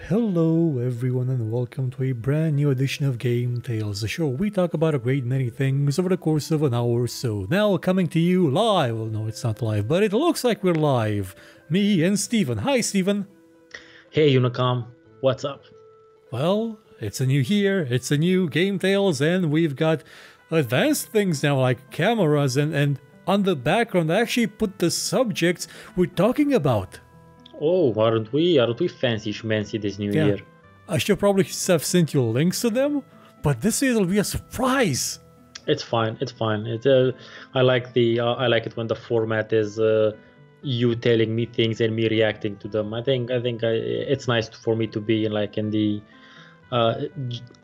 Hello everyone and welcome to a brand new edition of GameTales, the show where we talk about a great many things over the course of an hour or so. Now coming to you live, well no it's not live, but it looks like we're live. Me and Steven. Hi Steven. Hey Unicom, what's up? Well, it's a new year, it's a new GameTales, and we've got advanced things now like cameras and on the background I actually put the subjects we're talking about. Oh, aren't we fancy schmancy this new year? I should probably have sent you links to them, but this year it'll be a surprise. It's fine. I like it when the format is you telling me things and me reacting to them. It's nice for me to be in the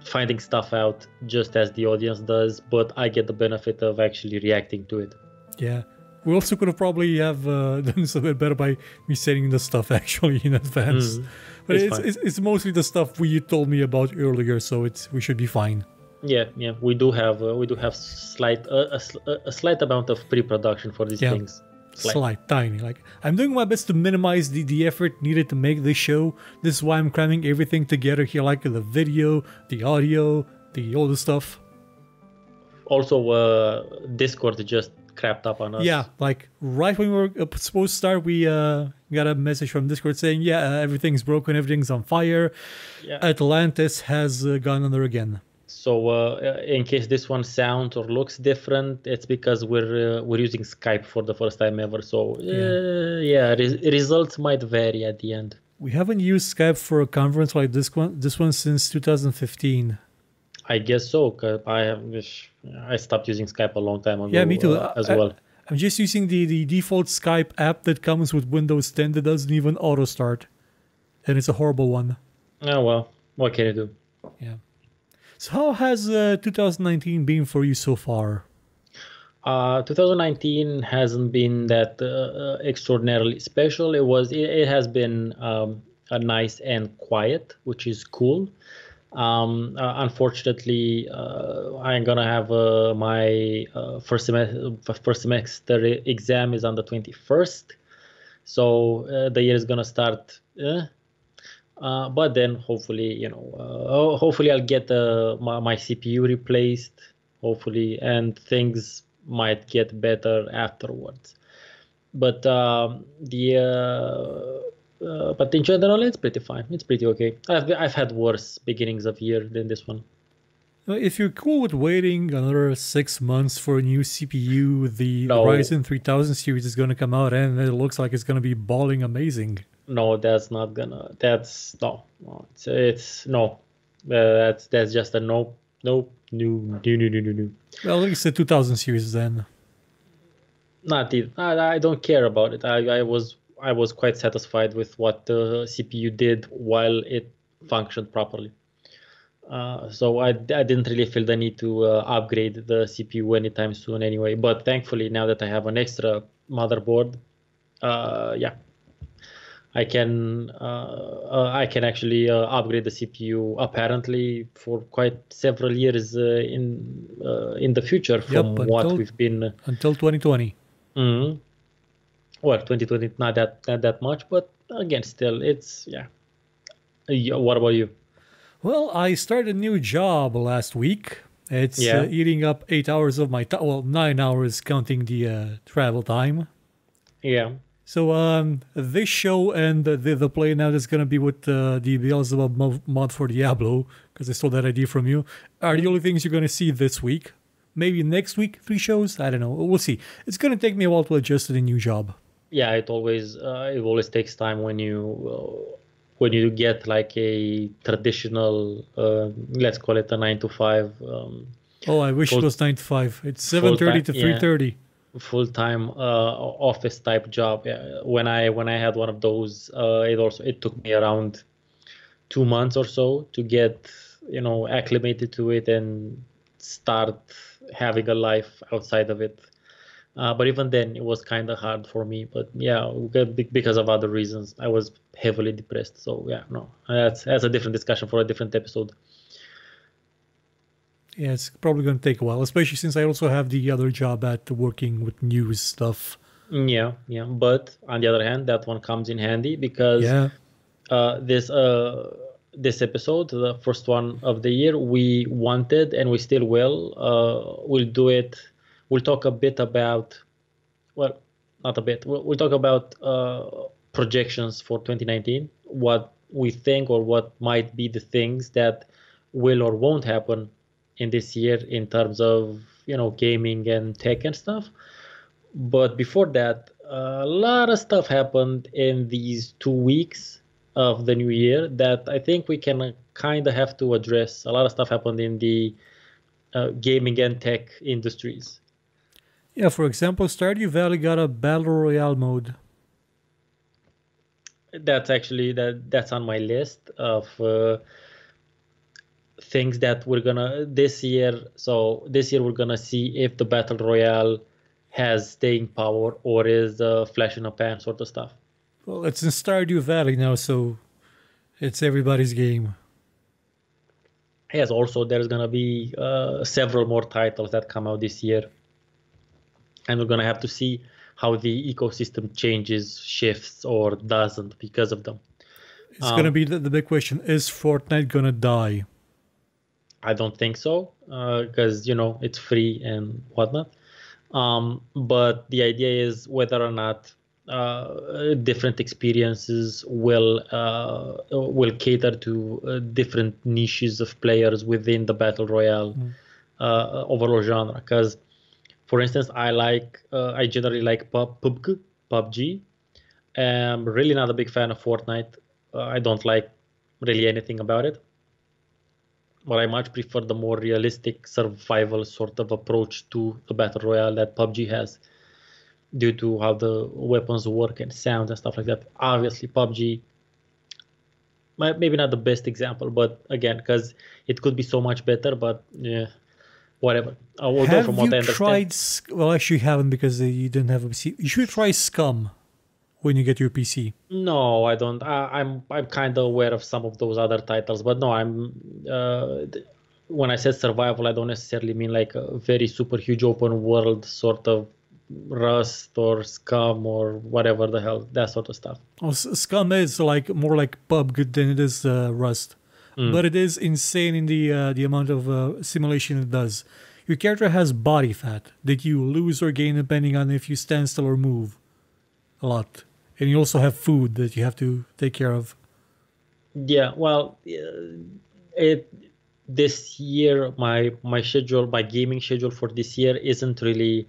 finding stuff out just as the audience does, but I get the benefit of actually reacting to it. Yeah. We also could have probably have done this a bit better by me sending the stuff actually in advance. But it's mostly the stuff you told me about earlier, so we should be fine. Yeah. We do have a slight amount of pre-production for these things. Slight, tiny. Like I'm doing my best to minimize the effort needed to make this show. This is why I'm cramming everything together here, like the video, the audio, all the stuff. Also, Discord just crapped up on us. Yeah, like right when we were supposed to start, we got a message from Discord saying, everything's broken, everything's on fire. Yeah. Atlantis has gone under again. So in case this one sounds or looks different, it's because we're using Skype for the first time ever. So results might vary at the end. We haven't used Skype for a conference like this one since 2015. I guess so, because I stopped using Skype a long time ago. Yeah, me too. As well. I'm just using the default Skype app that comes with Windows 10 that doesn't even auto start, and it's a horrible one. Oh well, what can you do? Yeah. So how has 2019 been for you so far? 2019 hasn't been that extraordinarily special. It has been a nice and quiet, which is cool. Unfortunately, I'm gonna have my first semester exam is on the 21st, so the year is gonna start. But then hopefully, hopefully I'll get my CPU replaced. Hopefully, and things might get better afterwards. But but in general, it's pretty fine. It's pretty okay. I've had worse beginnings of year than this one. If you're cool with waiting another 6 months for a new CPU, the Ryzen 3000 series is going to come out, and it looks like it's going to be balling amazing. No, that's not gonna. That's no. It's no. That's just a no. No. Well, at least the 2000 series then. Not even. I don't care about it. I was quite satisfied with what the CPU did while it functioned properly. So I didn't really feel the need to upgrade the CPU anytime soon anyway. But thankfully, now that I have an extra motherboard, I can actually upgrade the CPU apparently for quite several years in the future from what we've been until 2020. Mm-hmm. Well, 2020 not that much, but again, still it's What about you? Well, I started a new job last week. It's eating up 8 hours of my time. Well, 9 hours counting the travel time. Yeah. So this show and the play now that's gonna be with the Beelzebub mod for Diablo, because I stole that idea from you, are the only things you're gonna see this week. Maybe next week 3 shows. I don't know. We'll see. It's gonna take me a while to adjust to the new job. Yeah, it always takes time when you get like a traditional, let's call it a 9 to 5. I wish it was 9 to 5. It's 7:30 to 3:30. Full-time office type job. Yeah. When I had one of those, it took me around 2 months or so to get acclimated to it and start having a life outside of it. But even then, it was kind of hard for me. But yeah, because of other reasons, I was heavily depressed. So yeah, no, that's a different discussion for a different episode. Yeah, it's probably going to take a while, especially since I also have the other job at working with news stuff. Yeah. But on the other hand, that one comes in handy because this this episode, the first one of the year, we wanted and we still will. We'll do it. We'll talk a bit about, well, not a bit. We'll talk about projections for 2019, what we think or what might be the things that will or won't happen in this year in terms of, gaming and tech and stuff. But before that, a lot of stuff happened in these 2 weeks of the new year that I think we can kind of have to address. A lot of stuff happened in the gaming and tech industries. Yeah, for example, Stardew Valley got a battle royale mode. That's actually that's on my list of things that we're gonna this year. So this year we're gonna see if the battle royale has staying power or is flash in a pan sort of stuff. Well, it's in Stardew Valley now, so it's everybody's game. Yes, also there's gonna be several more titles that come out this year, and we're gonna have to see how the ecosystem changes, shifts, or doesn't because of them. It's gonna be the big question: is Fortnite gonna die? I don't think so, because it's free and whatnot. But the idea is whether or not different experiences will cater to different niches of players within the battle royale overall genre. Because, for instance, I generally like PUBG. I'm really not a big fan of Fortnite. I don't like really anything about it. But I much prefer the more realistic survival sort of approach to the battle royale that PUBG has, due to how the weapons work and sounds and stuff like that. Obviously, PUBG, maybe not the best example, but again, because it could be so much better. But yeah, whatever. Although from what I understand, well, actually, you haven't because you didn't have a PC. You should try Scum when you get your PC. No, I don't. I'm kind of aware of some of those other titles, but no, when I said survival, I don't necessarily mean like a very super huge open world sort of Rust or Scum or whatever the hell, that sort of stuff. Oh, Scum is like more like PUBG than it is Rust, but it is insane in the amount of simulation it does. Your character has body fat that you lose or gain depending on if you stand still or move a lot. And you also have food that you have to take care of. Yeah, well, this year my gaming schedule for this year isn't really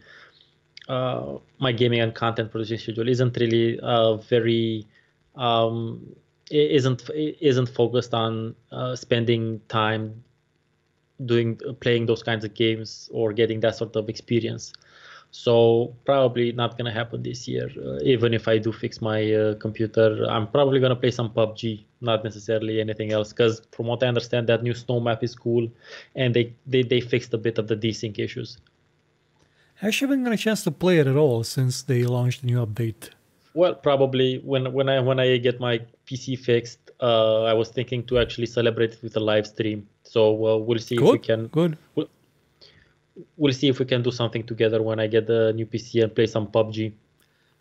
my gaming and content producing schedule isn't really very isn't focused on spending time playing those kinds of games or getting that sort of experience. So probably not gonna happen this year. Even if I do fix my computer, I'm probably gonna play some PUBG, not necessarily anything else. Because from what I understand, that new snow map is cool, and they fixed a bit of the desync issues. I actually haven't got a chance to play it at all since they launched the new update. Well, probably when I get my PC fixed, I was thinking to actually celebrate it with a live stream. So we'll see if we can. Good. We'll see if we can do something together when I get the new PC and play some PUBG.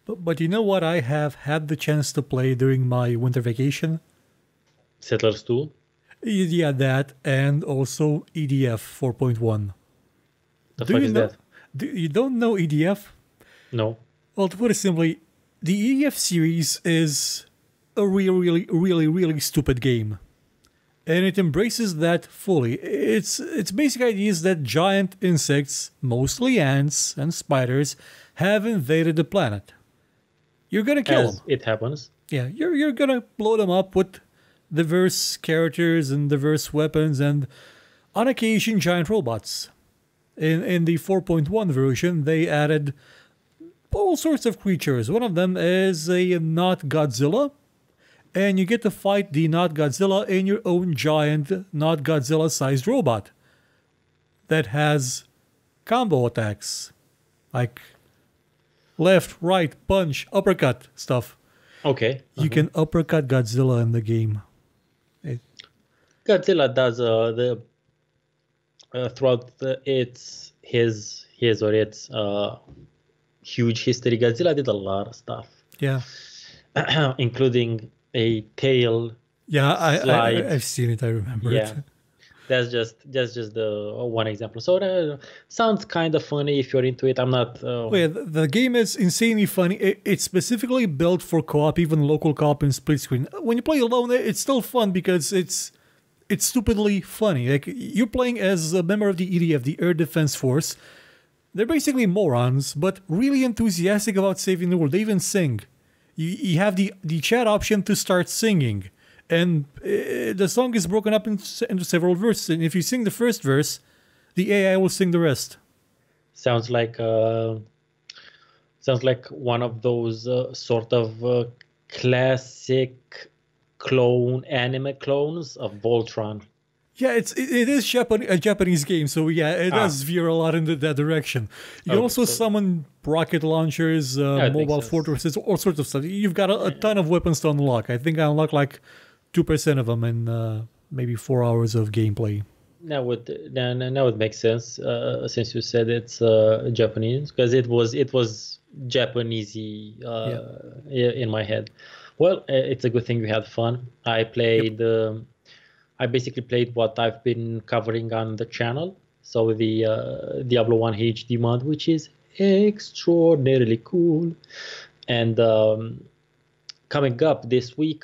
But you know what I have had the chance to play during my winter vacation? Settlers 2? Yeah, that, and also EDF 4.1. The fuck is that? You don't know EDF? No. Well, to put it simply, the EDF series is a really stupid game. And it embraces that fully. Its basic idea is that giant insects, mostly ants and spiders, have invaded the planet. You're gonna kill them. It happens. Yeah, you're gonna blow them up with diverse characters and diverse weapons and, on occasion, giant robots. In the 4.1 version, they added all sorts of creatures. One of them is a not Godzilla. And you get to fight the not Godzilla in your own giant not Godzilla sized robot that has combo attacks like left, right, punch, uppercut stuff. Okay. You can uppercut Godzilla in the game. Godzilla does throughout its huge history. Godzilla did a lot of stuff. Yeah. Including a tale Yeah, slide. I've seen it. I remember it. Yeah, that's just the one example. So sounds kind of funny if you're into it. I'm not. Oh yeah, the game is insanely funny. It's specifically built for co-op, even local co-op and split screen. When you play alone, it's still fun because it's stupidly funny. Like you're playing as a member of the EDF, the Air Defense Force. They're basically morons, but really enthusiastic about saving the world. They even sing. You have the chat option to start singing, and the song is broken up into several verses. And if you sing the first verse, the AI will sing the rest. Sounds like one of those sort of classic anime clones of Voltron. Yeah, it is a Japanese game, so yeah, it does veer a lot into that direction. You can also summon rocket launchers, mobile fortresses, all sorts of stuff. You've got a ton of weapons to unlock. I think I unlocked like 2% of them in maybe 4 hours of gameplay. Now it makes sense since you said it's Japanese, because it was Japanesey in my head. Well, it's a good thing we had fun. I played. Yep. I basically played what I've been covering on the channel. So the Diablo 1 HD mod, which is extraordinarily cool. And coming up this week,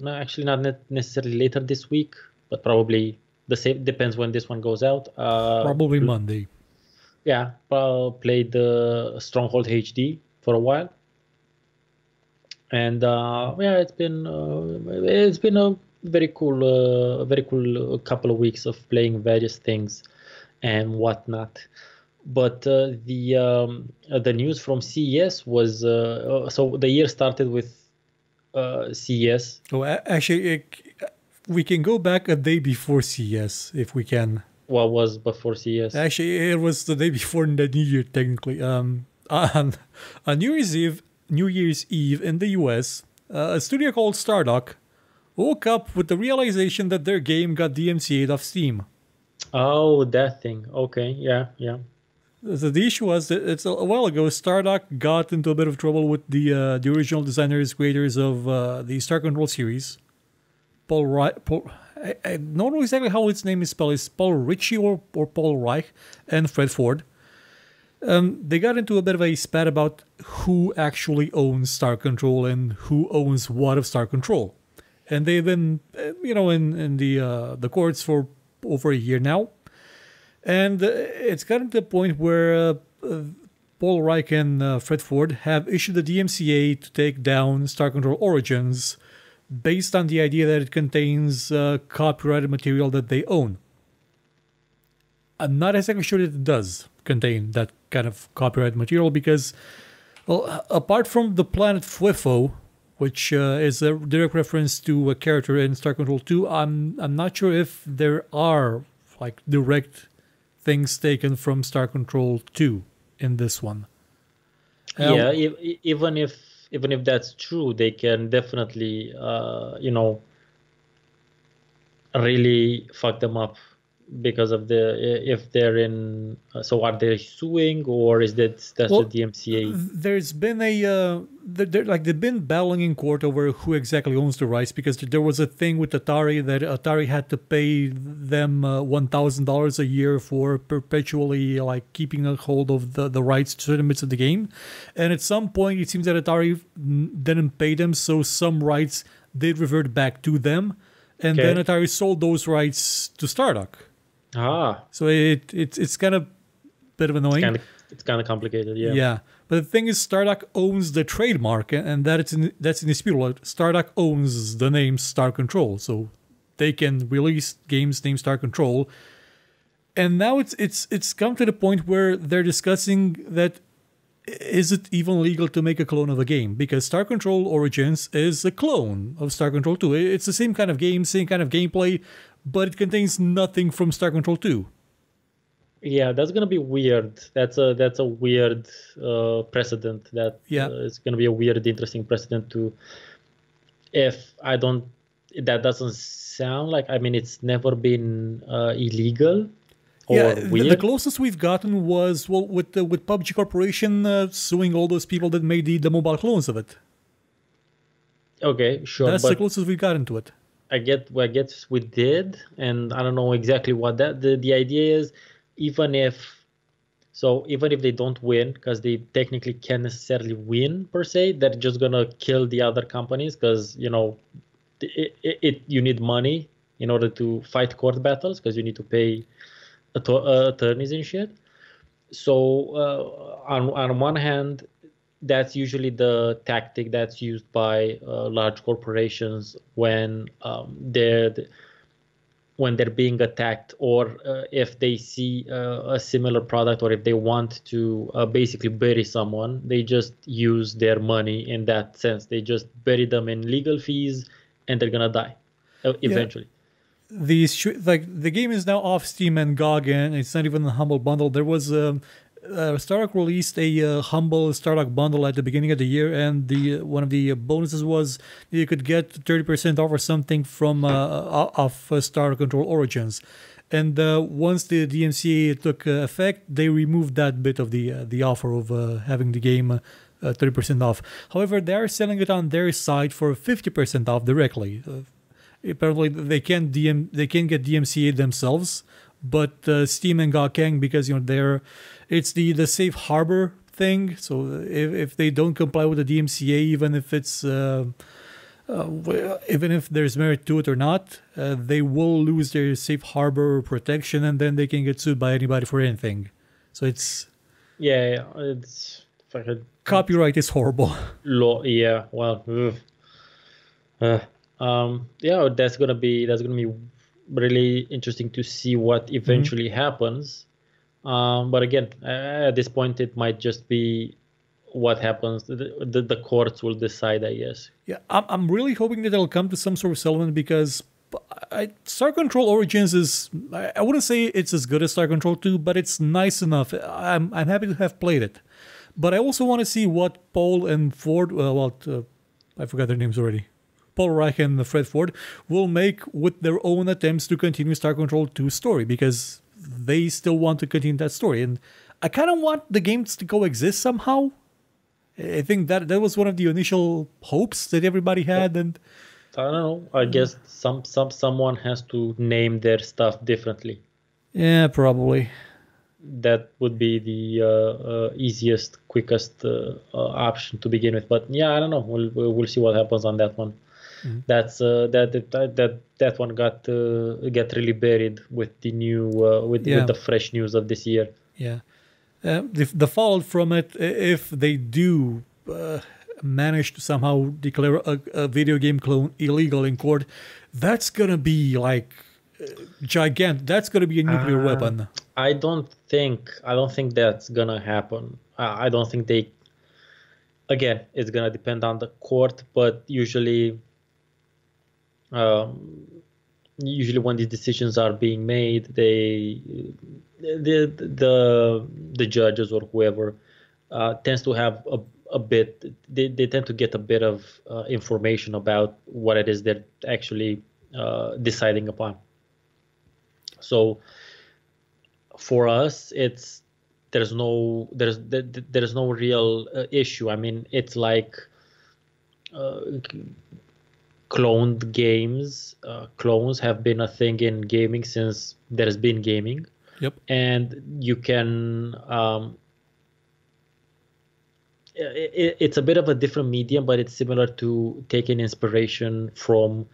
actually not necessarily later this week, but probably the same, depends when this one goes out. Probably Monday. Yeah, played the Stronghold HD for a while. And yeah, it's been a very cool couple of weeks of playing various things and whatnot. But the news from CES was so the year started with CES. Oh, actually, we can go back a day before CES if we can. What was before CES? Actually, it was the day before the New Year, technically. On New Year's Eve in the US, a studio called Stardock woke up with the realization that their game got DMCA'd off Steam. Oh, that thing. Okay, yeah. So the issue was that it's a while ago, Stardock got into a bit of trouble with the original designers, creators of the Star Control series. I don't know exactly how its name is spelled. It's Paul Ritchie or Paul Reich and Fred Ford. They got into a bit of a spat about who actually owns Star Control and who owns what of Star Control. And they've been, in the courts for over a year now. And it's gotten to the point where Paul Reich and Fred Ford have issued a DMCA to take down Star Control Origins based on the idea that it contains copyrighted material that they own. I'm not exactly sure that it does contain that kind of copyrighted material because, well, apart from the planet Fwifo, which is a direct reference to a character in Star Control 2, I'm not sure if there are like direct things taken from Star Control 2 in this one. Yeah, even if that's true, they can definitely really fuck them up because of if they're in. So are they suing, or is that's the DMCA? There's been they've been battling in court over who exactly owns the rights, because there was a thing with Atari that Atari had to pay them $1,000 a year for perpetually keeping a hold of the rights to certain bits of the game, and at some point it seems that Atari didn't pay them, so some rights did revert back to them, and then Atari sold those rights to Stardock. So it's kind of a bit of annoying. It's kind of complicated, yeah. Yeah, but the thing is, Stardock owns the trademark, and that's indisputable. Stardock owns the name Star Control, so they can release games named Star Control. And now it's come to the point where they're discussing that is it even legal to make a clone of a game, because Star Control Origins is a clone of Star Control 2. It's the same kind of game, same kind of gameplay, but it contains nothing from Star Control 2. Yeah, that's gonna be weird. That's a weird precedent. It's gonna be a weird, interesting precedent to. That doesn't sound like. I mean, it's never been illegal or weird. The closest we've gotten was with PUBG Corporation suing all those people that made the mobile clones of it. Okay, sure. That's the closest we've gotten to it. I guess we did, and I don't know exactly what the idea is. Even if even if they don't win, because they technically can't necessarily win per se, they're just gonna kill the other companies because you need money in order to fight court battles because you need to pay attorneys and shit. So on one hand, that's usually the tactic that's used by large corporations when they're being attacked, or if they see a similar product, or if they want to basically bury someone, they just use their money in that sense. They just bury them in legal fees, and they're gonna die Yeah, eventually. like the game is now off Steam and GOG, and it's not even a humble bundle. There was Stardock released a humble Stardock bundle at the beginning of the year, and the one of the bonuses was you could get 30% off or something from off Star Control Origins. And once the DMCA took effect, they removed that bit of the offer of having the game 30% off. However, they are selling it on their site for 50% off directly. Apparently, they can get DMCA themselves, but Steam and GOG can, because it's the safe harbor thing. So if they don't comply with the DMCA, even if it's even if there's merit to it or not, they will lose their safe harbor protection, and then they can get sued by anybody for anything. So it's Yeah, it's fucking copyright is horrible. law. Yeah, well, ugh. Uh, yeah, that's gonna be really interesting to see what eventually happens. But again, at this point, it might just be what happens. The courts will decide, I guess. Yeah, I'm really hoping that it'll come to some sort of settlement, because Star Control Origins is, I wouldn't say it's as good as Star Control 2, but it's nice enough. I'm happy to have played it. But I also want to see what Paul and Ford, I forgot their names already. Paul Reich and Fred Ford will make with their own attempts to continue Star Control 2's story, because they still want to continue that story. And I kind of want the games to coexist somehow. I think that was one of the initial hopes that everybody had, and I don't know. I guess someone has to name their stuff differently. yeah, probably. That would be the easiest, quickest option to begin with. But yeah, I don't know. We'll see what happens on that one. That's that one get really buried with the new with the fresh news of this year. Yeah. The fallout from it, if they do manage to somehow declare a video game clone illegal in court, that's gonna be like gigantic. That's gonna be a nuclear weapon. I don't think that's gonna happen. I don't think they. Again, it's gonna depend on the court, but usually when these decisions are being made, the judges or whoever tends to have a bit. They tend to get a bit of information about what it is they're actually deciding upon. So for us, there's no real issue. I mean, it's like cloned games. Clones have been a thing in gaming since there's been gaming. Yep. And you can it's a bit of a different medium, but it's similar to taking inspiration from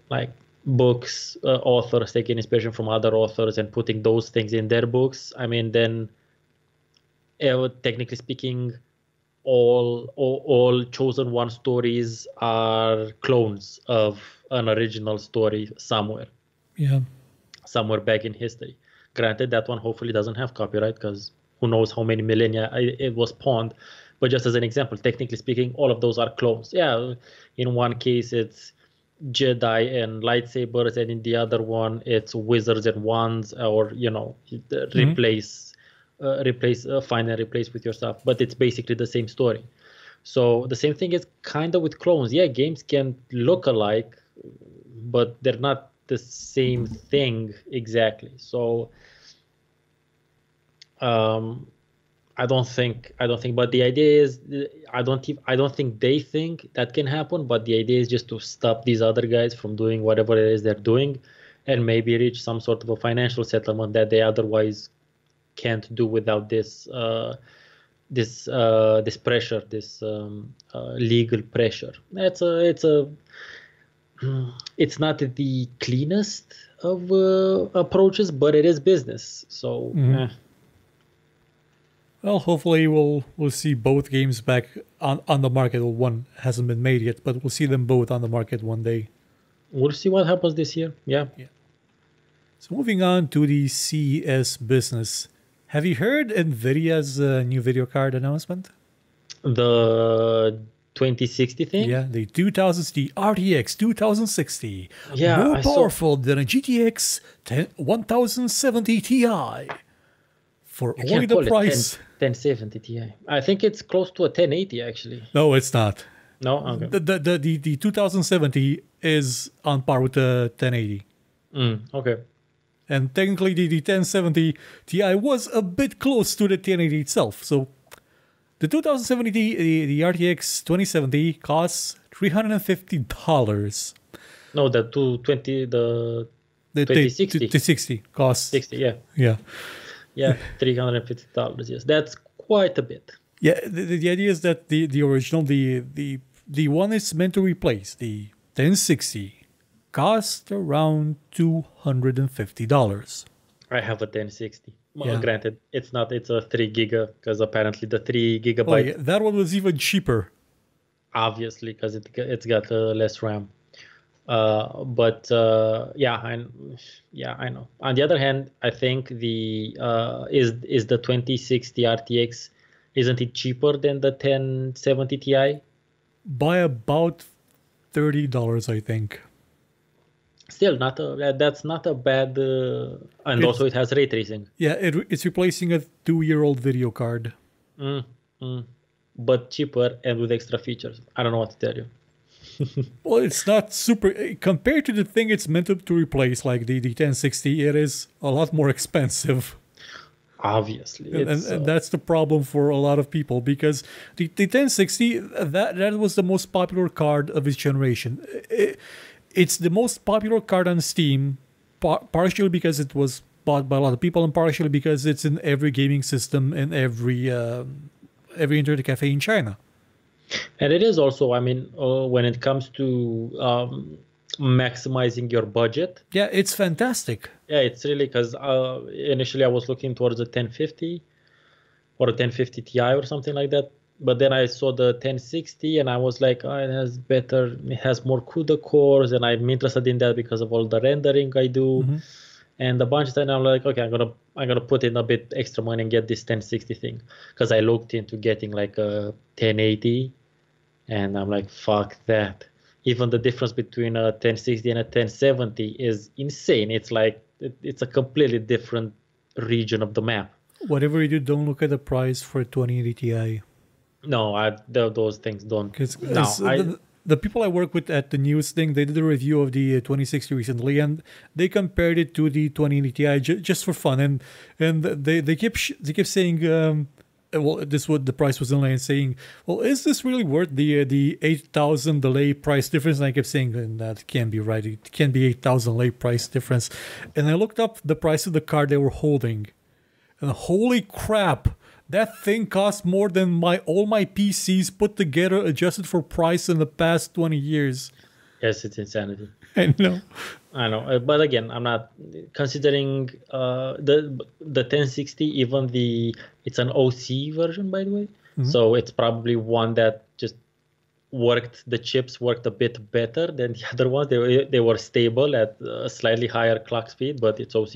like books, authors taking inspiration from other authors and putting those things in their books. I mean, then technically speaking, all chosen one stories are clones of an original story somewhere. Yeah. Somewhere back in history. Granted, that one hopefully doesn't have copyright, because who knows how many millennia it was pawned. But just as an example, technically speaking, all of those are clones. Yeah, in one case it's Jedi and lightsabers, and in the other one it's wizards and wands, or replace find and replace with your stuff. But it's basically the same story. So the same thing is kind of with clones. Yeah, games can look alike, but they're not the same thing exactly. So I don't think, but the idea is, I don't think they think that can happen, but the idea is just to stop these other guys from doing whatever it is they're doing, and maybe reach some sort of a financial settlement that they otherwise can't do without this pressure, this legal pressure. It's not the cleanest of approaches, but it is business. So Well, hopefully we'll see both games back on the market. Well, one hasn't been made yet, but we'll see them both on the market one day. we'll see what happens this year. Yeah. So moving on to the CES business. Have you heard NVIDIA's new video card announcement? The 2060 thing? Yeah, the 2060 RTX 2060. Yeah, More I saw- powerful than a GTX 1070 Ti. For You only can't the call it price. 1070 Ti. I think it's close to a 1080 actually. No, it's not. No? Okay. The 2070 is on par with the 1080. Okay. And technically, the 1070 Ti was a bit close to the 1080 itself. So, the 2070, the RTX 2070 costs $350. No, the 220, the The 2060. 60 costs. 60, yeah. Yeah. Yeah, $350. Yes, that's quite a bit. Yeah, the idea is that the original, the one is meant to replace the 1060 cost around $250. I have a 1060. Yeah. Granted, it's a 3 giga because apparently the 3 gigabyte, Oh, yeah, that one was even cheaper. obviously, because it's got less RAM. Yeah, I know. On the other hand, I think the is the 2060 RTX, isn't it cheaper than the 1070 Ti? By about $30, I think. Still, that's not a bad. And also, it has ray tracing. Yeah, it's replacing a 2-year-old video card. But cheaper and with extra features. I don't know what to tell you. Well, it's not super compared to the thing it's meant to replace, like the 1060. It is a lot more expensive, Obviously, and that's the problem for a lot of people because the 1060 that was the most popular card of its generation. It's the most popular card on Steam, partially because it was bought by a lot of people, and partially because it's in every gaming system and every internet cafe in China. and it is also, I mean, when it comes to maximizing your budget. Yeah, it's fantastic. Yeah, it's really because initially I was looking towards a 1050 or a 1050 Ti or something like that. But then I saw the 1060 and I was like, oh, it has more CUDA cores, and I'm interested in that because of all the rendering I do. And a bunch of time I'm like, okay, I'm gonna put in a bit extra money and get this 1060 thing, because I looked into getting like a 1080, and I'm like, fuck that. Even the difference between a 1060 and a 1070 is insane. It's like it's a completely different region of the map. Whatever you do, don't look at the price for a 2080 Ti. No, those things don't. Because No, the people I work with at the news thing, they did a review of the 2060 recently, and they compared it to the 2080 Ti just for fun, and they kept saying, well, this what the price was online, saying, well, is this really worth the 8,000 delay price difference? And I kept saying, that can't be right. It can't be 8,000 delay price difference. And I looked up the price of the card they were holding, and holy crap! That thing cost more than all my PCs put together, adjusted for price in the past 20 years. yes, it's insanity. I know. I know, but again, I'm not considering the 1060. Even it's an OC version, by the way, so it's probably one that just the chips worked a bit better than the other ones. They were stable at a slightly higher clock speed, but it's OC.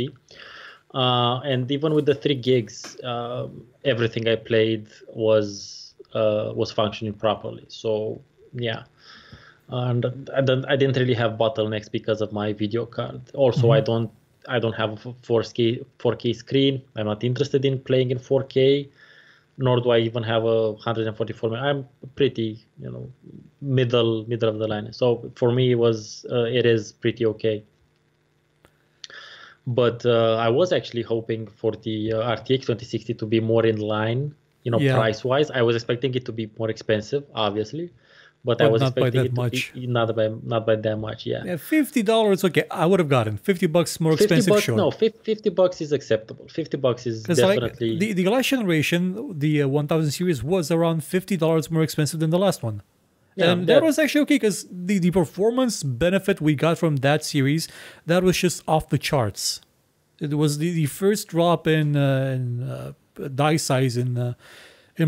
And even with the 3 gigs, everything I played was functioning properly. So yeah. And I didn't really have bottlenecks because of my video card. Also, I don't have a 4K screen. I'm not interested in playing in 4K, nor do I even have a 144. I'm pretty, middle of the line. So for me, it is pretty okay. But I was actually hoping for the RTX 2060 to be more in line Yeah, price-wise. I was expecting it to be more expensive, obviously, but I but was not by expecting that it to be much. not by that much. Yeah, Yeah, $50. Okay, I would have gotten $50 more 50 expensive, bucks. sure. No, $50 is acceptable. $50 is Because like definitely. the last generation, the 1000 series was around $50 more expensive than the last one. Yeah, And that that. was actually okay because the performance benefit we got from that series, that was just off the charts. It was the first drop in die size in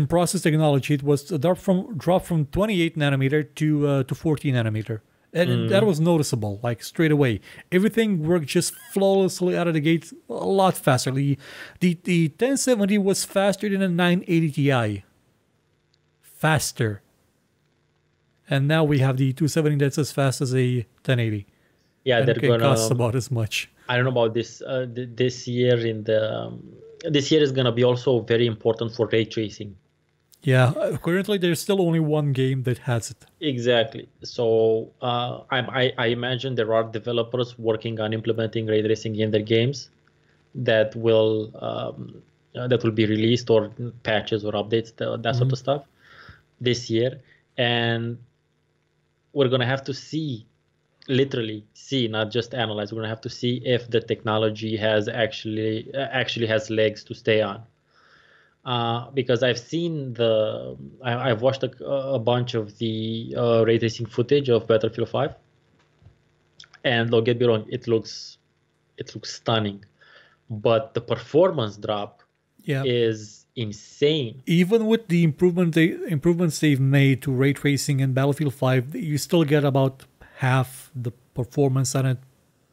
process technology. It was a drop from 28 nanometer to 14 nanometer, and that Mm, was noticeable. Like straight away, everything worked just flawlessly out of the gate, a lot faster. The 1070 was faster than a 980 Ti, faster, and now we have the 270 that's as fast as a 1080, yeah, and they're it costs gonna. about as much. I don't know about this. This year this year is gonna be also very important for ray tracing. Yeah, currently there's still only one game that has it. Exactly. So I imagine there are developers working on implementing ray tracing in their games that will be released or patches or updates, that sort Mhm. of stuff this year, and we're gonna have to see, literally see, not just analyze. We're gonna have to see if the technology has actually has legs to stay on. Because I've watched a bunch of the ray tracing footage of Battlefield 5, and don't get me wrong, it looks stunning, but the performance drop Yeah, is insane. even with the improvements they've made to ray tracing in Battlefield 5, you still get about half the performance on a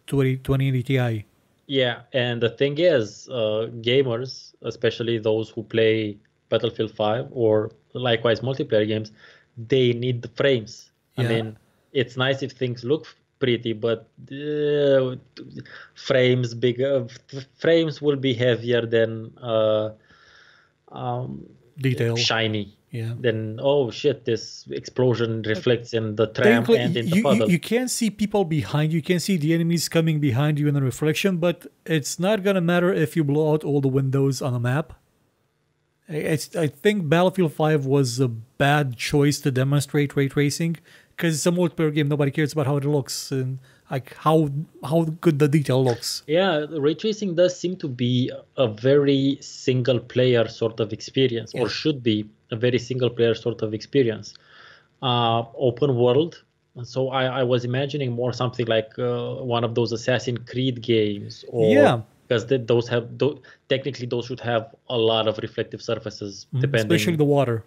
2080 Ti. Yeah, and the thing is, gamers, especially those who play Battlefield 5 or likewise multiplayer games, they need the frames. I Yeah, mean, it's nice if things look pretty, but frames will be heavier than um, detail. shiny. Yeah. Then, oh shit, this explosion reflects in the tram Technically, and in the you puddle. can't see people behind you. You can see the enemies coming behind you in the reflection, but it's not gonna matter if you blow out all the windows on a map. I think Battlefield 5 was a bad choice to demonstrate ray tracing because it's a multiplayer game. Nobody cares about how it looks and like how good the detail looks. Yeah, ray tracing does seem to be a very single player sort of experience, or Yeah. should be a very single player sort of experience. Open world. So I was imagining more something like one of those Assassin's Creed games, or Yeah, because technically those should have a lot of reflective surfaces, especially depending, the water.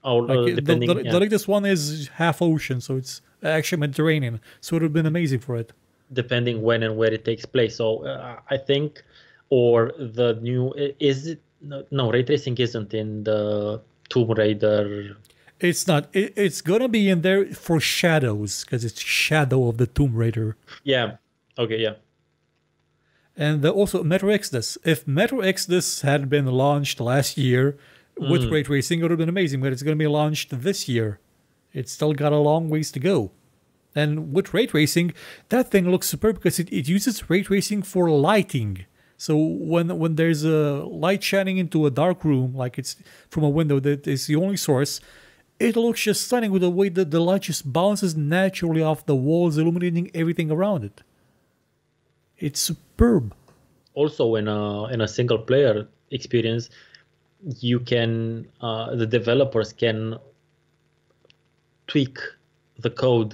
or Like the yeah, latest one is half ocean, so it's actually Mediterranean. So it would have been amazing for it. depending when and where it takes place. So I think, or the new is it no, ray tracing isn't in the Tomb Raider. It's not. It's gonna be in there for shadows because it's Shadow of the Tomb Raider. Yeah. Okay. Yeah. And also Metro Exodus. If Metro Exodus had been launched last year with Mm. ray tracing, it would have been amazing. But it's going to be launched this year. It's still got a long ways to go. And with ray tracing, that thing looks superb because it uses ray tracing for lighting. So when there's a light shining into a dark room, like it's from a window that is the only source, it looks just stunning with the way that the light just bounces naturally off the walls, illuminating everything around it. It's superb. Also, in a single player experience, the developers can tweak the code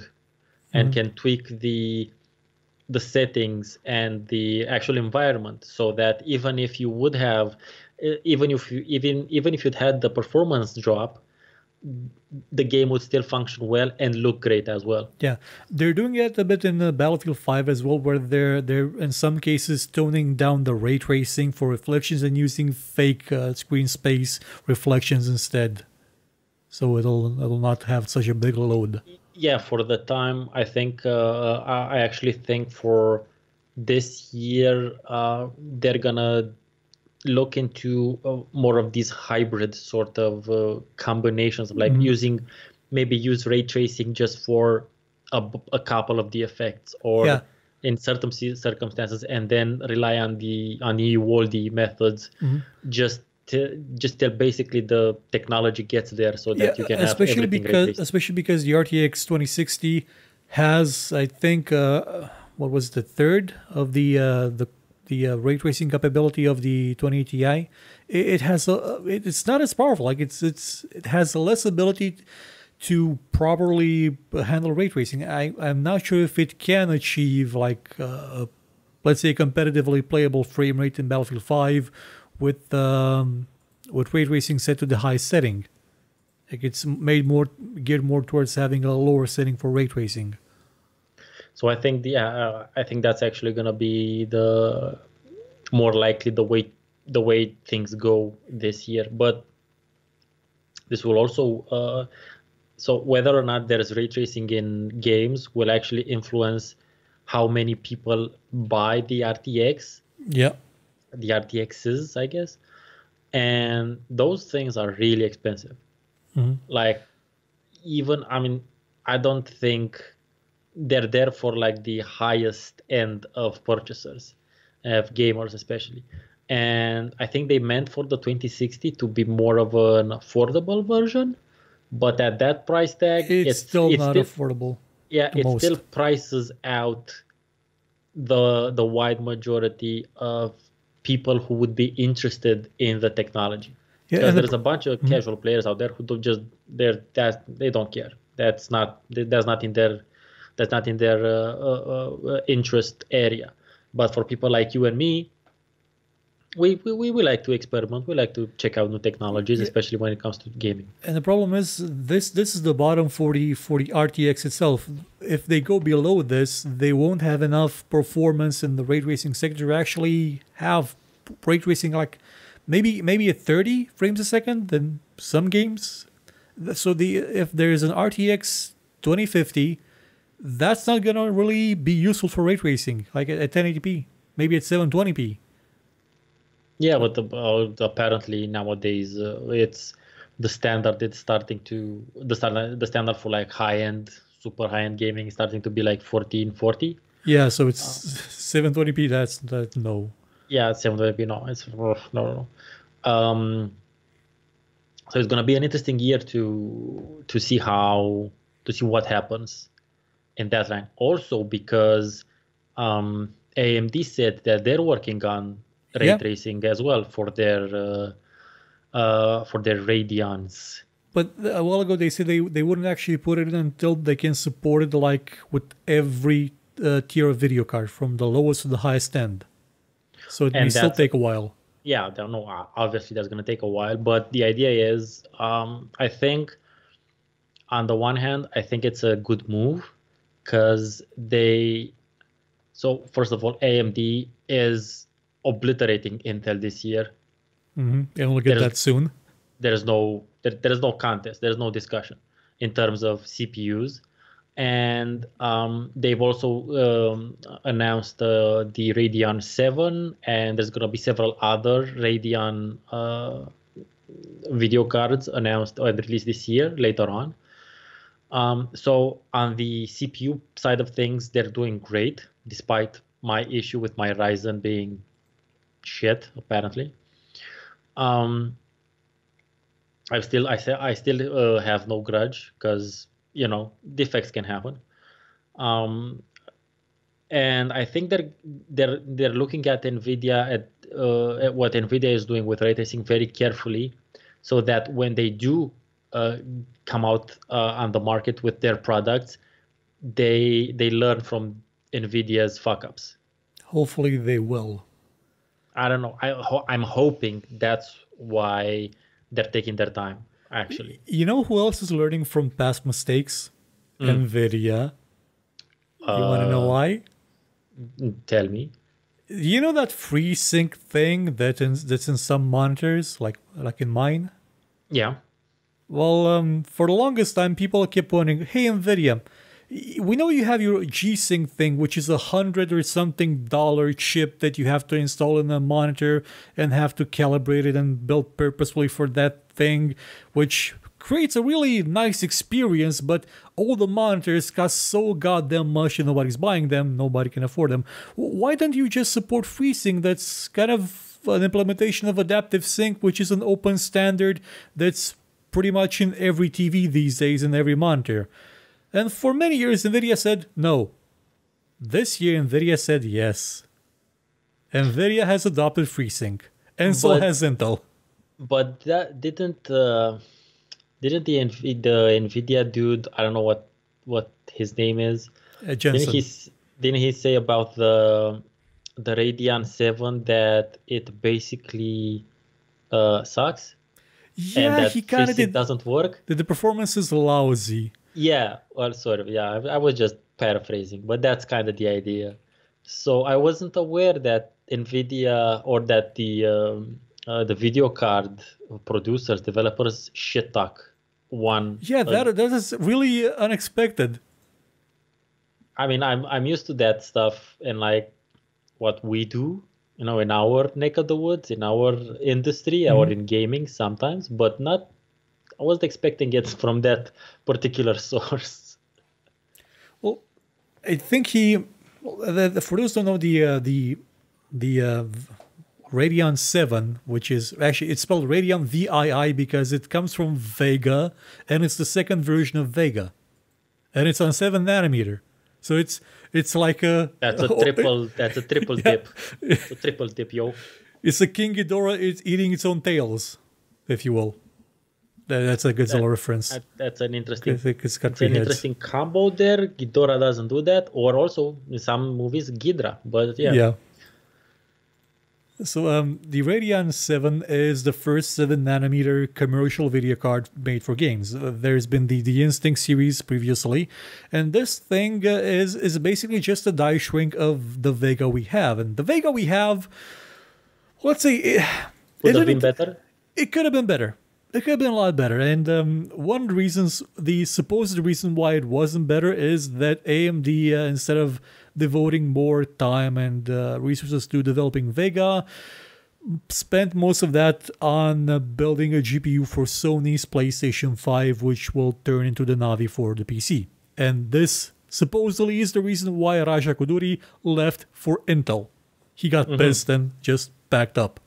and Mhm. can tweak the settings and the actual environment, so that even if you'd had the performance drop, the game would still function well and look great as well. Yeah, they're doing it a bit in Battlefield 5 as well, where they're in some cases toning down the ray tracing for reflections and using fake screen space reflections instead, so it'll not have such a big load. Yeah, for the time, I think I actually think for this year they're gonna look into more of these hybrid sort of combinations of like Mhm. maybe use ray tracing just for a couple of the effects, Yeah, or in certain circumstances, and then rely on the UOLD methods mhm. just just till basically the technology gets there so Yeah, that you can have everything ray traced. especially because the RTX 2060 has, I think, what was the third of the ray tracing capability of the 2080 Ti. It has it's not as powerful. Like it has a less ability to properly handle ray tracing. I'm not sure if it can achieve like let's say competitively playable frame rate in Battlefield 5 with ray tracing set to the highest setting. Like it's made more geared more towards having a lower setting for ray tracing. So I think I think that's actually gonna be the more likely the way things go this year. But this will also so whether or not there's ray tracing in games will actually influence how many people buy the Yeah. RTXs, I guess. And those things are really expensive. Like even I mean, I don't think they're there for like the highest end of purchasers, of gamers especially. And I think they meant for the 2060 to be more of an affordable version, but at that price tag, It's still it's not still affordable yeah, to it still most. prices out the wide majority of people who would be interested in the technology. Yeah, Because and there's a bunch of casual players out there who don't just they don't care. That's not in their interest area. But for people like you and me, we like to experiment. We like to check out new technologies, yeah, especially when it comes to gaming. and the problem is this is the bottom for the RTX itself. If they go below this, they won't have enough performance in the ray tracing sector to actually have ray tracing like maybe at 30 frames a second in some games. So the if there is an RTX 2050, that's not gonna really be useful for ray tracing like at 1080p, maybe at 720p. Yeah, but apparently nowadays it's the standard. It's starting to the standard for like high end, super high end gaming is starting to be like 1440. Yeah, so it's 720p. That's that no. Yeah, 720p. No, it's no. Um, so it's gonna be an interesting year to see to see what happens in that line. Also because AMD said that they're working on ray Yeah, tracing as well for their Radeons. but a while ago they said they wouldn't actually put it in until they can support it like with every tier of video card from the lowest to the highest end. So it may And still that's take a while. yeah, I don't know. Obviously, that's going to take a while, but the idea is, I think on the one hand, I think it's a good move because so first of all, AMD is obliterating Intel this year. And we'll get There's that soon. there's no contest, there's no discussion in terms of CPUs. And they've also announced the Radeon 7, and there's going to be several other Radeon video cards announced or released this year later on. So on the CPU side of things, they're doing great, despite my issue with my Ryzen being shit, apparently. I still have no grudge because defects can happen. And I think they're looking at Nvidia at what Nvidia is doing with ray tracing very carefully, so that when they do come out on the market with their products, they learn from Nvidia's fuck ups. Hopefully they will. I don't know. I'm hoping that's why they're taking their time. Actually, You know who else is learning from past mistakes? Nvidia. You want to know why? tell me. You know that free sync thing that's in some monitors, like in mine? Yeah. Well, for the longest time, people kept wondering, "Hey, Nvidia, we know you have your G-Sync thing, which is $100 or something chip that you have to install in a monitor and have to calibrate it and build purposefully for that thing, which creates a really nice experience, but all the monitors cost so goddamn much and nobody's buying them, nobody can afford them. Why don't you just support FreeSync? That's kind of an implementation of adaptive sync, which is an open standard that's pretty much in every TV these days and every monitor. And for many years, NVIDIA said no. This year, NVIDIA said yes. NVIDIA has adopted FreeSync, and so has Intel. But that didn't the NVIDIA dude, I don't know what his name is. Jensen. Didn't he say about the Radeon 7 that it basically sucks? Yeah, and that he kind of did. Doesn't work. The performance is lousy. Yeah, well, sort of. Yeah, I was just paraphrasing, but that's kind of the idea. So I wasn't aware that NVIDIA or that the video card producers, developers shit talk one. Yeah, that is really unexpected. I mean, I'm used to that stuff and like what we do, in our neck of the woods, in our industry, or in gaming sometimes, but not. I wasn't expecting it from that particular source. Well, I think for those who don't know, the Radeon 7, which is actually, it's spelled Radeon VII because it comes from Vega, and it's the second version of Vega, and it's on 7 nanometer. So it's like a triple dip. It's a triple dip, yo. It's a King Ghidorah. It's eating its own tails, if you will. That's a Godzilla reference. That's an interesting. It's got three an heads. Interesting combo there. Ghidorah doesn't do that, or also in some movies Ghidra. But yeah. Yeah. So the Radeon 7 is the first 7 nanometer commercial video card made for games. There's been the Instinct series previously, and this thing is basically just a die shrink of the Vega we have. And the Vega we have, let's say, would have been better. It could have been better. It could have been a lot better. And one of the reasons, the supposed reason why it wasn't better is that AMD, instead of devoting more time and resources to developing Vega, spent most of that on building a GPU for Sony's PlayStation 5, which will turn into the Navi for the PC. And this supposedly is the reason why Raja Koduri left for Intel. He got pissed and just backed up.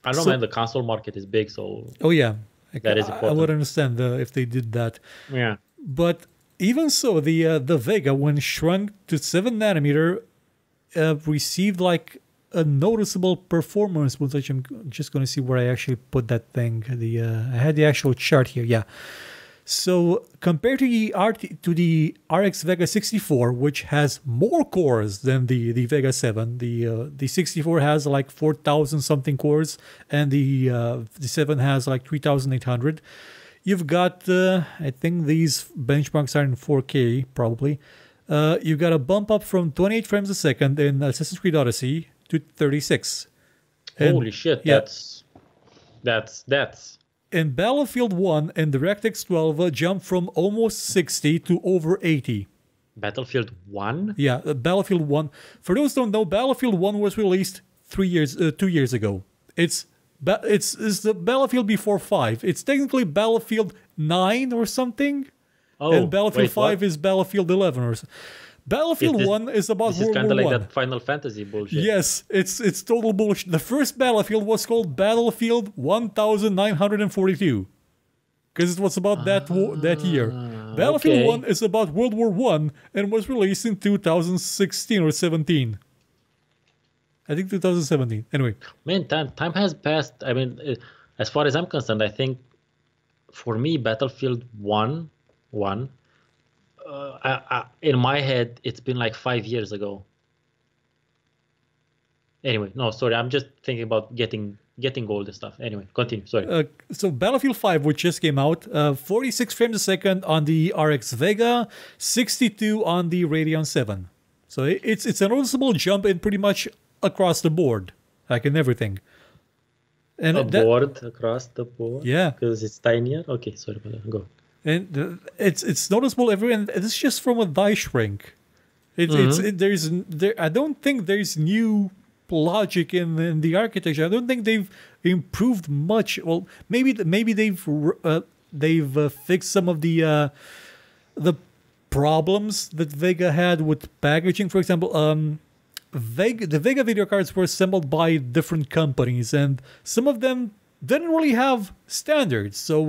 I don't know, man. The console market is big, so... Oh, yeah. That is important. I would understand if they did that. Yeah. But even so, the Vega, when shrunk to 7 nanometer, received like a noticeable performance, which I'm just going to see where I actually put that thing. I had the actual chart here, yeah. So compared to the RX Vega 64, which has more cores than the Vega 7, the 64 has like 4,000 something cores, and the 7 has like 3,800. You've got, I think these benchmarks are in 4K probably. You've got a bump up from 28 frames a second in Assassin's Creed Odyssey to 36. Holy shit! Yeah. That's. In Battlefield 1 and DirectX 12 jumped from almost 60 to over 80. Battlefield 1? Yeah, Battlefield 1. For those who don't know, Battlefield 1 was released 2 years ago. It's the Battlefield before 5. It's technically Battlefield 9 or something. Oh, and Battlefield 5 what? is Battlefield 11 or something. Battlefield 1 is about this is World kind of War like I. that Final Fantasy bullshit. Yes, it's total bullshit. The first Battlefield was called Battlefield 1942 because it was about that year. Battlefield 1 is about World War I and was released in 2016 or 17. I think 2017. Anyway. Man, time has passed. I mean, as far as I'm concerned, I think for me, Battlefield 1, in my head, it's been like 5 years ago. Anyway, no, sorry, I'm just thinking about getting old and stuff. Anyway, continue. Sorry. So Battlefield 5, which just came out, 46 frames a second on the RX Vega, 62 on the Radeon 7. So it's a noticeable jump in pretty much across the board, like in everything. And across the board? Yeah. Because it's tinier? Okay, sorry about that. Go. And it's noticeable everywhere, and it's just from a die shrink. I don't think there's new logic in the architecture. I don't think they've improved much. Well, maybe they've fixed some of the problems that Vega had with packaging. For example, the Vega video cards were assembled by different companies, and some of them didn't really have standards. So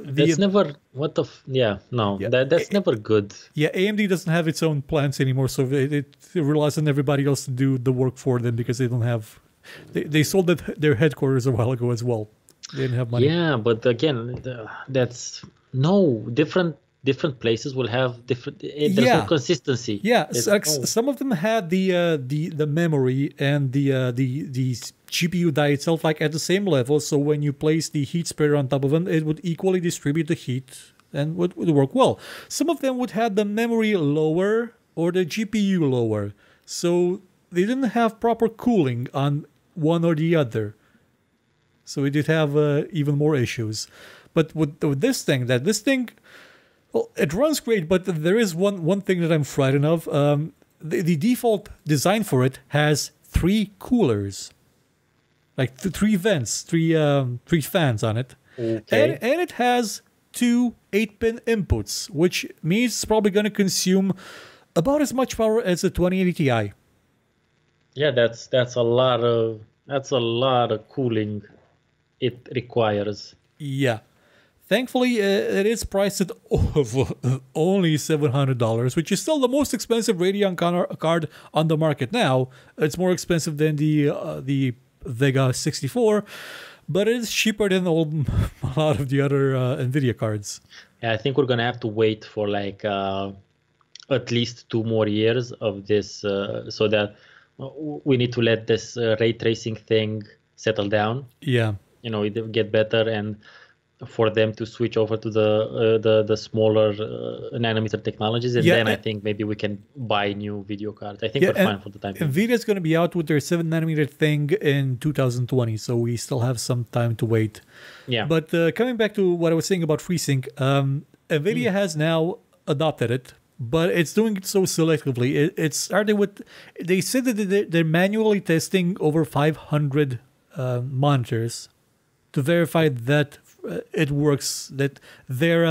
that's never that's never good. Yeah, AMD doesn't have its own plants anymore, so it relies on everybody else to do the work for them because they don't have. They sold their headquarters a while ago as well. They didn't have money. Yeah, but again, that's different places will have different. There's no consistency. Yeah, some of them had the memory and the GPU die itself like at the same level. So when you place the heat spreader on top of them, it would equally distribute the heat and would work well. Some of them would have the memory lower or the GPU lower, so they didn't have proper cooling on one or the other. So it did have even more issues. But with this thing, well, it runs great, but there is one thing that I'm frightened of. The default design for it has 3 coolers, like 3 vents, 3 fans on it, okay. and it has 2 8-pin inputs, which means it's probably going to consume about as much power as a 2080 Ti. Yeah, that's a lot of cooling it requires. Yeah. Thankfully, it is priced at only $700, which is still the most expensive Radeon card on the market now. It's more expensive than the Vega 64, but it is cheaper than a lot of the other NVIDIA cards. Yeah, I think we're gonna have to wait for like at least 2 more years of this, so that we need to let this ray tracing thing settle down. Yeah, it get better, and for them to switch over to the smaller nanometer technologies, and then I think maybe we can buy new video cards. I think we're fine for the time being. NVIDIA is going to be out with their 7-nanometer thing in 2020, so we still have some time to wait. Yeah. But coming back to what I was saying about FreeSync, NVIDIA has now adopted it, but it's doing it so selectively. It started with, they said that they're manually testing over 500 monitors to verify that it works, that their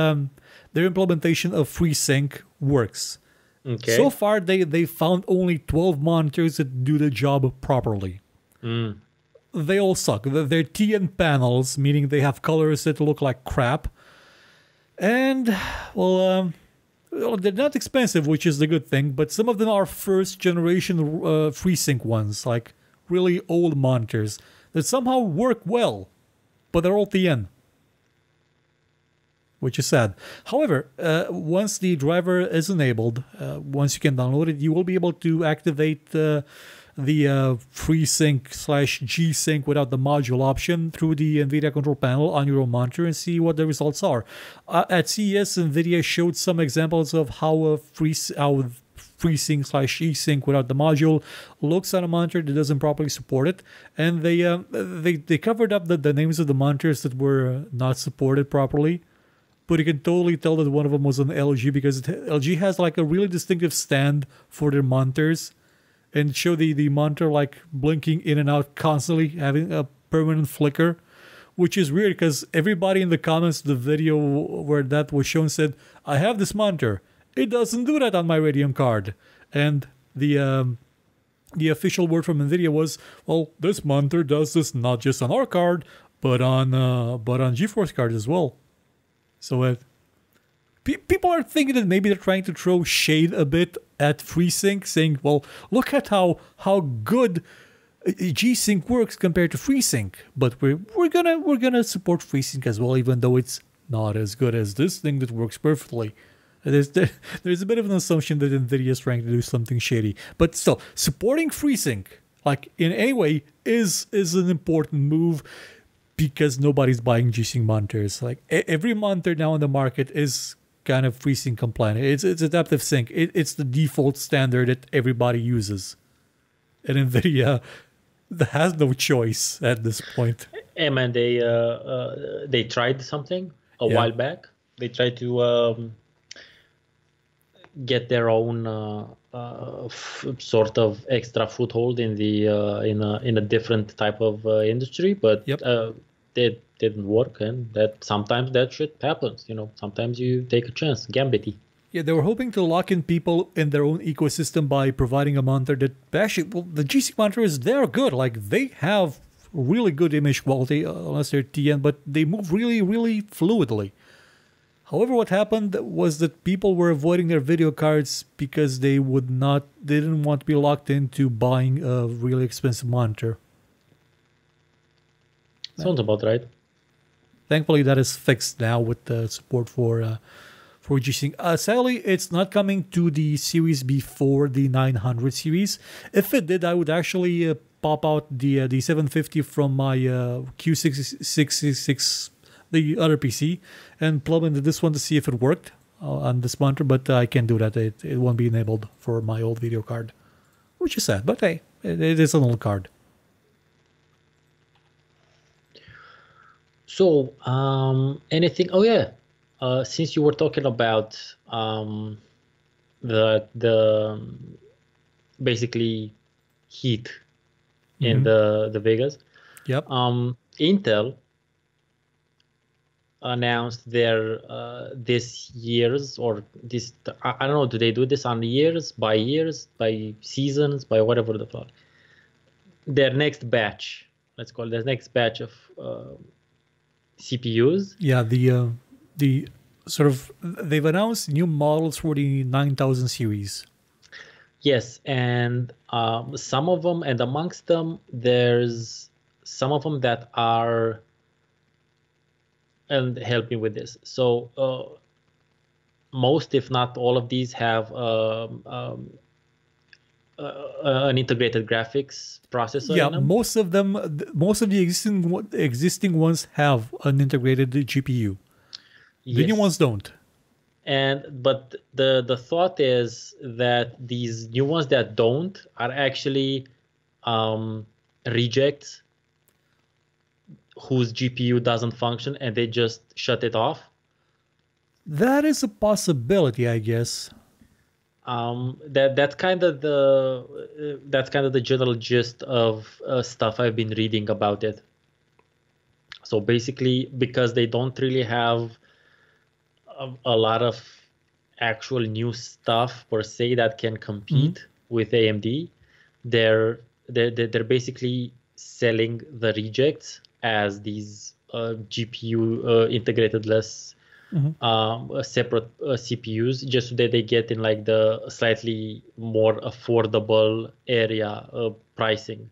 implementation of FreeSync works. Okay. So far, they found only 12 monitors that do the job properly. They all suck. They're TN panels, meaning they have colors that look like crap. And, well, they're not expensive, which is the good thing, but some of them are first-generation FreeSync ones, like really old monitors that somehow work well, but they're all TN, which is sad. However, once the driver is enabled, once you can download it, you will be able to activate the FreeSync/G-Sync without the module option through the NVIDIA control panel on your own monitor and see what the results are. At CES, NVIDIA showed some examples of how FreeSync/G-Sync without the module looks on a monitor that doesn't properly support it, and they covered up the names of the monitors that were not supported properly. But you can totally tell that one of them was an LG, because LG has like a really distinctive stand for their monitors, and show the monitor like blinking in and out constantly, having a permanent flicker, which is weird because everybody in the comments of the video where that was shown said, I have this monitor. It doesn't do that on my Radeon card. And the official word from NVIDIA was, well, this monitor does this not just on our card, but on GeForce cards as well. So people are thinking that maybe they're trying to throw shade a bit at FreeSync, saying, well, look at how good G-Sync works compared to FreeSync, but we're gonna support FreeSync as well, even though it's not as good as this thing that works perfectly. There's a bit of an assumption that NVIDIA is trying to do something shady, but still, supporting FreeSync, like in any way, is an important move, because nobody's buying G-Sync monitors. Like every monitor now on the market is kind of FreeSync compliant. It's adaptive sync. It's the default standard that everybody uses, and NVIDIA has no choice at this point. Hey man, they tried something a while back. They tried to get their own sort of extra foothold in the in a different type of industry, but Yep. it didn't work, and that sometimes that shit happens. Sometimes you take a chance, gambity. Yeah, they were hoping to lock in people in their own ecosystem by providing a monitor that actually, well, the GC monitors, they're good. Like, they have really good image quality, unless they're TN, but they move really, really fluidly. However, what happened was that people were avoiding their video cards because they didn't want to be locked into buying a really expensive monitor. Sounds about right. Thankfully, that is fixed now with the support for G-Sync. Sadly, it's not coming to the series before the 900 series. If it did, I would actually pop out the 750 from my Q666, the other PC, and plug into this one to see if it worked on this monitor, but I can't do that. It won't be enabled for my old video card, which is sad, but hey, it is an old card. So, anything? Oh yeah, since you were talking about the basically heat in the Vegas, Yep. Intel announced their this year's or this I don't know, do they do this on years, by seasons, by whatever the fuck, their next batch, let's call it the next batch of CPUs. Yeah, the sort of, they've announced new models for the 9000 series. Yes, and some of them, and amongst them, there's some of them that are, and help me with this. So most, if not all of these have an integrated graphics processor Yeah, in them. most of the existing ones have an integrated GPU. The new Yes. ones don't. But the thought is that these new ones that don't are actually rejects whose GPU doesn't function, and they just shut it off. That is a possibility, I guess. That's kind of the general gist of stuff I've been reading about it. So basically, because they don't really have a lot of actual new stuff per se that can compete with AMD, they're basically selling the rejects as these GPU integrated less separate CPUs, just so that they get in like the slightly more affordable area of pricing,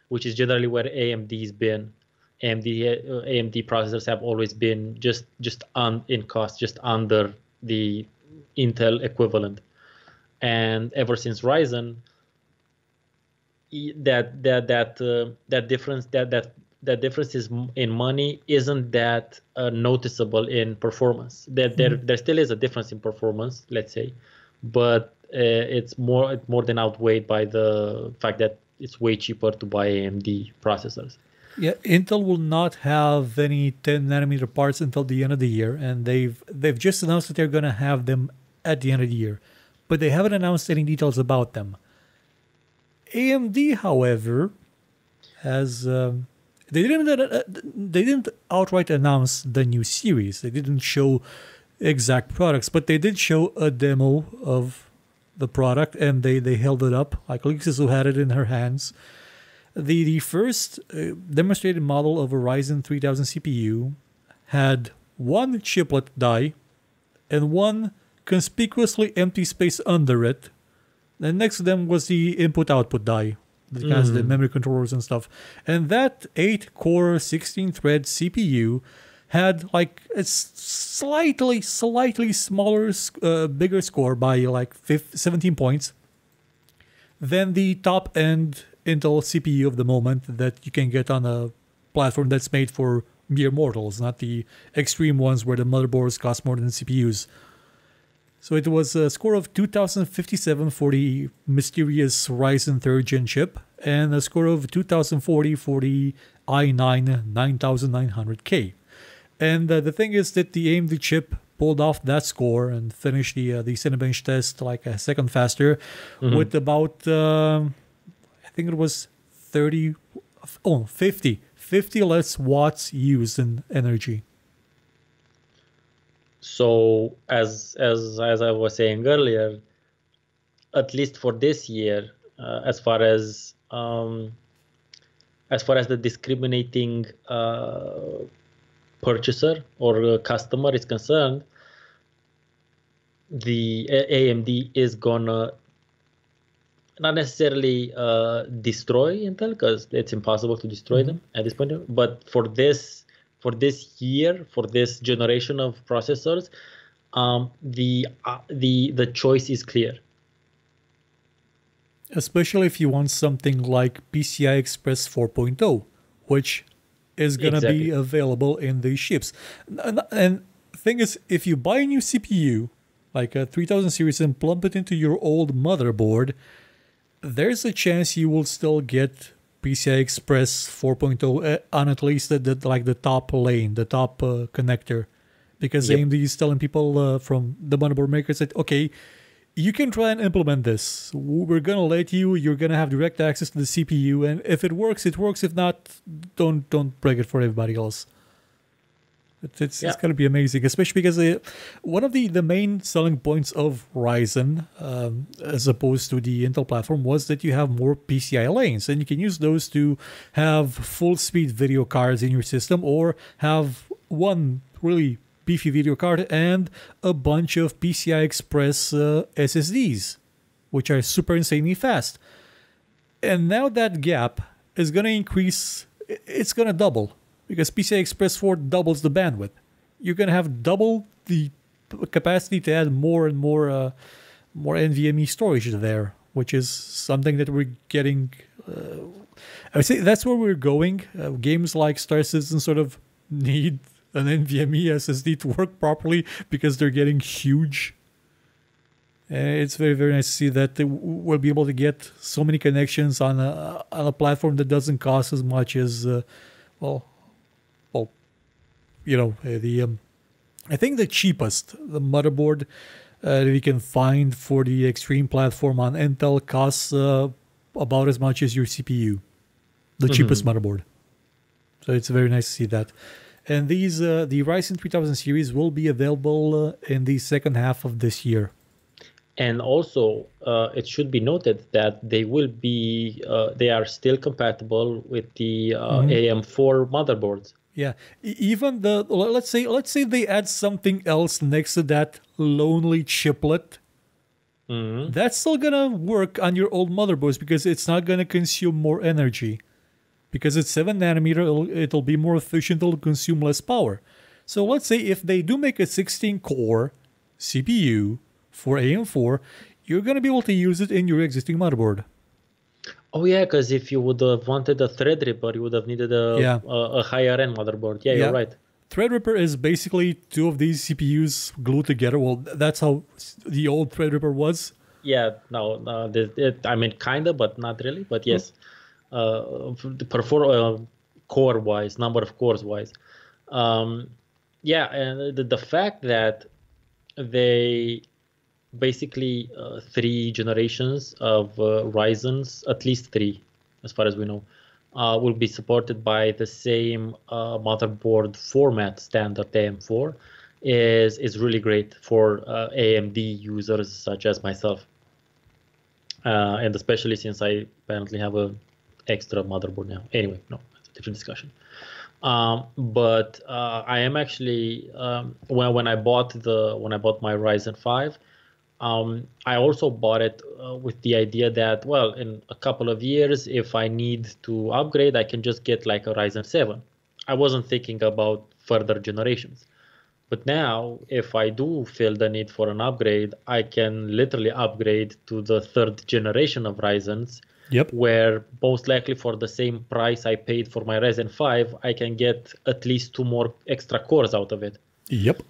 which is generally where AMD's been. AMD processors have always been just in cost, just under the Intel equivalent, and ever since Ryzen, that difference is in money isn't that noticeable in performance. There still is a difference in performance, let's say, but it's more than outweighed by the fact that it's way cheaper to buy AMD processors. Yeah, Intel will not have any 10 nanometer parts until the end of the year, and they've just announced that they're gonna have them at the end of the year, but they haven't announced any details about them. AMD, however, has they didn't outright announce the new series. They didn't show exact products, but they did show a demo of the product, and they held it up. Like Alexis, who had it in her hands. The first demonstrated model of a Ryzen 3000 CPU had one chiplet die and one conspicuously empty space under it. And next to them was the input-output die that has the memory controllers and stuff. And that 8-core, 16-thread CPU had like a slightly smaller, bigger score by like 17 points than the top-end Intel CPU of the moment that you can get on a platform that's made for mere mortals, not the extreme ones where the motherboards cost more than the CPUs. So it was a score of 2057 for the mysterious Ryzen 3rd Gen chip, and a score of 2040 for the i9 9900K. And the thing is that the AMD chip pulled off that score and finished the Cinebench test like a second faster with about I think it was 50 less watts used in energy. So as I was saying earlier, at least for this year, as far as the discriminating purchaser or customer is concerned, the AMD is gonna not necessarily destroy Intel, because it's impossible to destroy them at this point. But for this year, for this generation of processors, the choice is clear. Especially if you want something like PCI Express 4.0, which is going to be available in these chips. And thing is, if you buy a new CPU, like a 3000 series, and plump it into your old motherboard, there's a chance you will still get PCI Express 4.0 on at least the top lane, the top connector. Because AMD is telling people from the motherboard makers that, okay, you can try and implement this. We're going to let you. You're going to have direct access to the CPU. And if it works, it works. If not, don't break it for everybody else. It's going to be amazing, especially because one of the main selling points of Ryzen, as opposed to the Intel platform, was that you have more PCI lanes. And you can use those to have full-speed video cards in your system, or have one really beefy video card and a bunch of PCI Express SSDs, which are super insanely fast. And now that gap is going to increase. It's going to double, because PCI Express 4 doubles the bandwidth. You're going to have double the capacity to add more and more NVMe storage there, which is something that we're getting. I would say that's where we're going. Games like Star Citizen sort of need an NVMe SSD to work properly, because they're getting huge. It's very, very nice to see that we'll be able to get so many connections on a platform that doesn't cost as much as, I think the cheapest, the motherboard that you can find for the Extreme platform on Intel costs about as much as your CPU, the cheapest motherboard. So it's very nice to see that. And these the Ryzen 3000 series will be available in the second half of this year. And also, it should be noted that they are still compatible with the AM4 motherboards. Yeah, even let's say they add something else next to that lonely chiplet. That's still gonna work on your old motherboards, because it's not gonna consume more energy. Because it's 7 nanometer, it'll be more efficient, it'll consume less power. So let's say if they do make a 16-core CPU for AM4, you're going to be able to use it in your existing motherboard. Oh yeah, because if you would have wanted a Threadripper, you would have needed a higher-end motherboard. Yeah, you're right. Threadripper is basically two of these CPUs glued together. Well, that's how the old Threadripper was. Yeah, I mean, kind of, but not really. But yes. Core wise, number of cores wise, and the fact that they basically 3 generations of Ryzen's, at least 3 as far as we know, will be supported by the same motherboard format, standard AM4, is really great for AMD users such as myself, and especially since I apparently have a extra motherboard now. Anyway, no, that's a different discussion. But I am actually when I bought my Ryzen 5, I also bought it with the idea that, well, in a couple of years, if I need to upgrade, I can just get like a Ryzen 7. I wasn't thinking about further generations. But now, if I do feel the need for an upgrade, I can literally upgrade to the 3rd generation of Ryzen's. Yep. Where most likely for the same price I paid for my Ryzen 5, I can get at least 2 more extra cores out of it. Yep.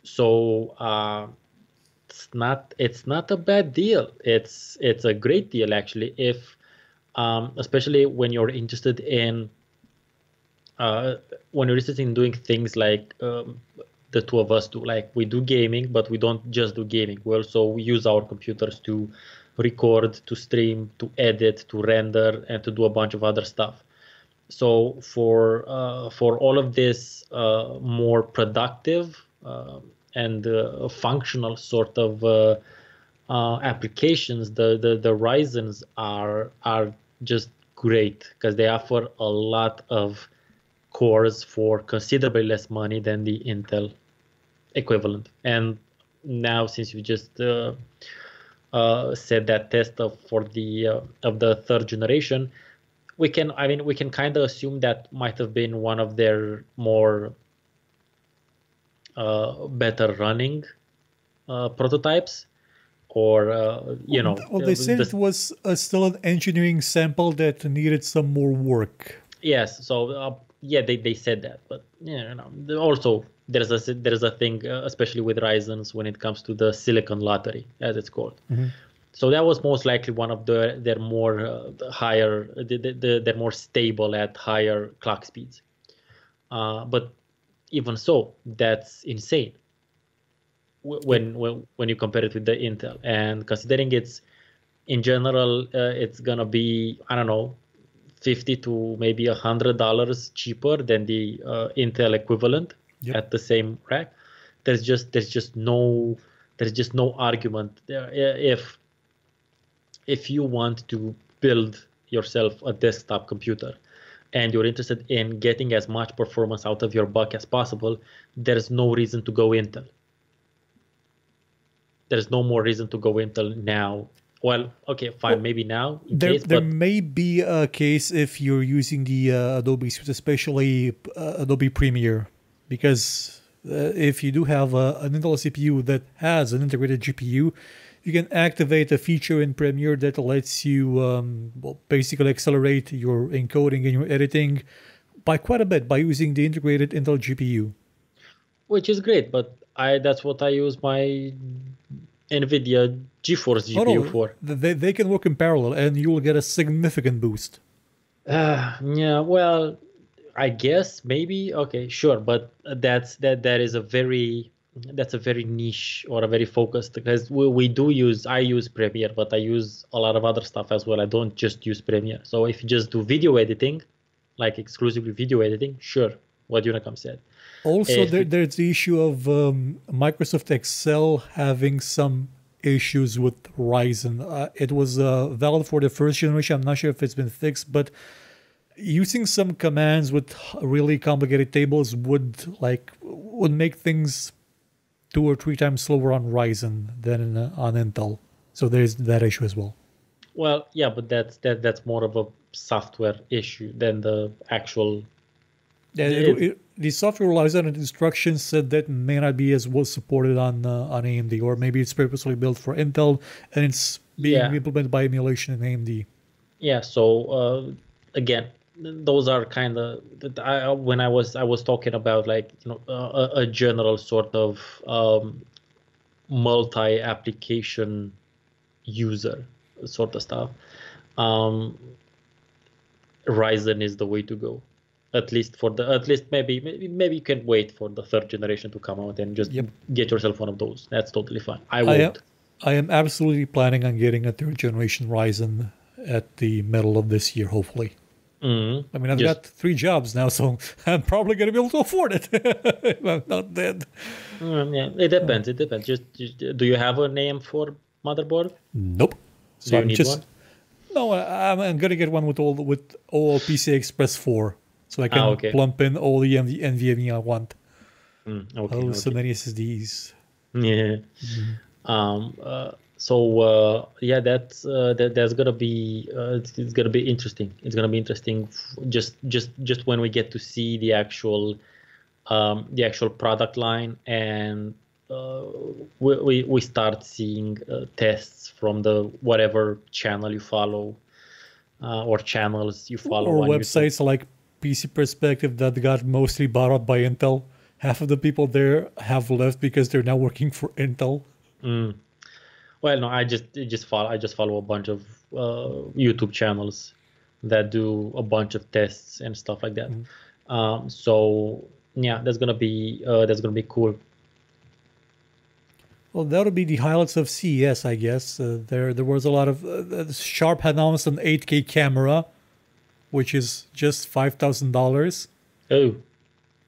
So it's not a bad deal. It's a great deal actually, if especially when you're interested in doing things like the the two of us do. Like we do gaming, but we don't just do gaming. We also use our computers to record, to stream, to edit, to render, and to do a bunch of other stuff. So for all of this more productive and functional sort of applications, the Ryzens are just great because they offer a lot of cores for considerably less money than the Intel equivalent. And now, since you just said that test of the third generation, we can kind of assume that might have been one of their more better running prototypes, or Well, they said it was still an engineering sample that needed some more work. Yes, so yeah, they said that, but also there's a thing, especially with Ryzen's, when it comes to the silicon lottery, as it's called. So that was most likely one of their more higher, they're more stable at higher clock speeds. But even so, that's insane when you compare it with the Intel. And considering it's in general, it's gonna be, I don't know, $50 to maybe $100 cheaper than the Intel equivalent at the same rack. There's just no argument there. If you want to build yourself a desktop computer and you're interested in getting as much performance out of your buck as possible, there's no reason to go Intel. There's no more reason to go Intel now. Well, okay, fine, maybe now. There may be a case if you're using the Adobe Suite, especially Adobe Premiere, because if you do have an Intel CPU that has an integrated GPU, you can activate a feature in Premiere that lets you basically accelerate your encoding and your editing by quite a bit by using the integrated Intel GPU. Which is great, but that's what I use my NVIDIA GeForce GPU for. They can work in parallel, and you will get a significant boost. Yeah, well, I guess maybe, okay, sure, but that is a very niche or a very focused, because I use Premiere, but I use a lot of other stuff as well. I don't just use Premiere. So if you just do video editing, like exclusively video editing, sure, what Unicom said. Also, there's the issue of Microsoft Excel having some issues with Ryzen. It was valid for the first generation. I'm not sure if it's been fixed, but using some commands with really complicated tables would make things 2 or 3 times slower on Ryzen than on Intel. So there's that issue as well. Well, yeah, but that's more of a software issue than the actual. The software relies on instructions said that may not be as well supported on AMD, or maybe it's purposely built for Intel and it's being implemented by emulation in AMD. Yeah. So again, those are kind of when I was talking about a general sort of multi-application user sort of stuff. Ryzen is the way to go. At least maybe you can wait for the third generation to come out and just get yourself one of those. That's totally fine. I am absolutely planning on getting a third generation Ryzen at the middle of this year, hopefully. Mm-hmm. I mean, I've got 3 jobs now, so I'm probably going to be able to afford it if I'm not dead. Yeah, it depends. It depends. Just do you have a name for motherboard? Nope. So do you need one? No, I'm going to get one with all PCI Express 4. So I can plump in all the NVMe I want. So many SSDs. Yeah. That's gonna be it's gonna be interesting. It's gonna be interesting just when we get to see the actual product line, and we start seeing tests from the whatever channel you follow or channels you follow, or websites like PC Perspective that got mostly bought up by Intel. Half of the people there have left because they're now working for Intel. Well, no, I just follow a bunch of YouTube channels that do a bunch of tests and stuff like that. So Yeah, that's gonna be cool. Well, that would be the highlights of CES, I guess. There was a lot of Sharp had announced an 8K camera, which is just $5,000. Oh,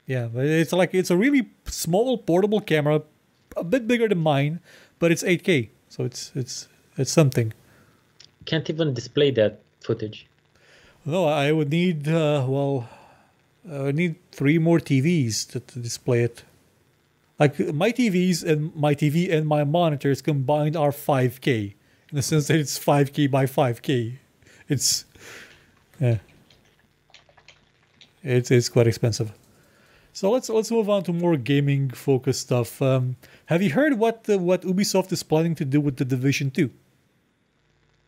Yeah, but it's a really small portable camera, a bit bigger than mine, but it's 8K, so it's something. can't even display that footage. No, I would need I would need three more TVs to display it. Like my TV and my monitors combined are 5K, in the sense that it's 5K by 5K. It's yeah, it's quite expensive. So let's move on to more gaming focused stuff. Have you heard what Ubisoft is planning to do with the Division 2?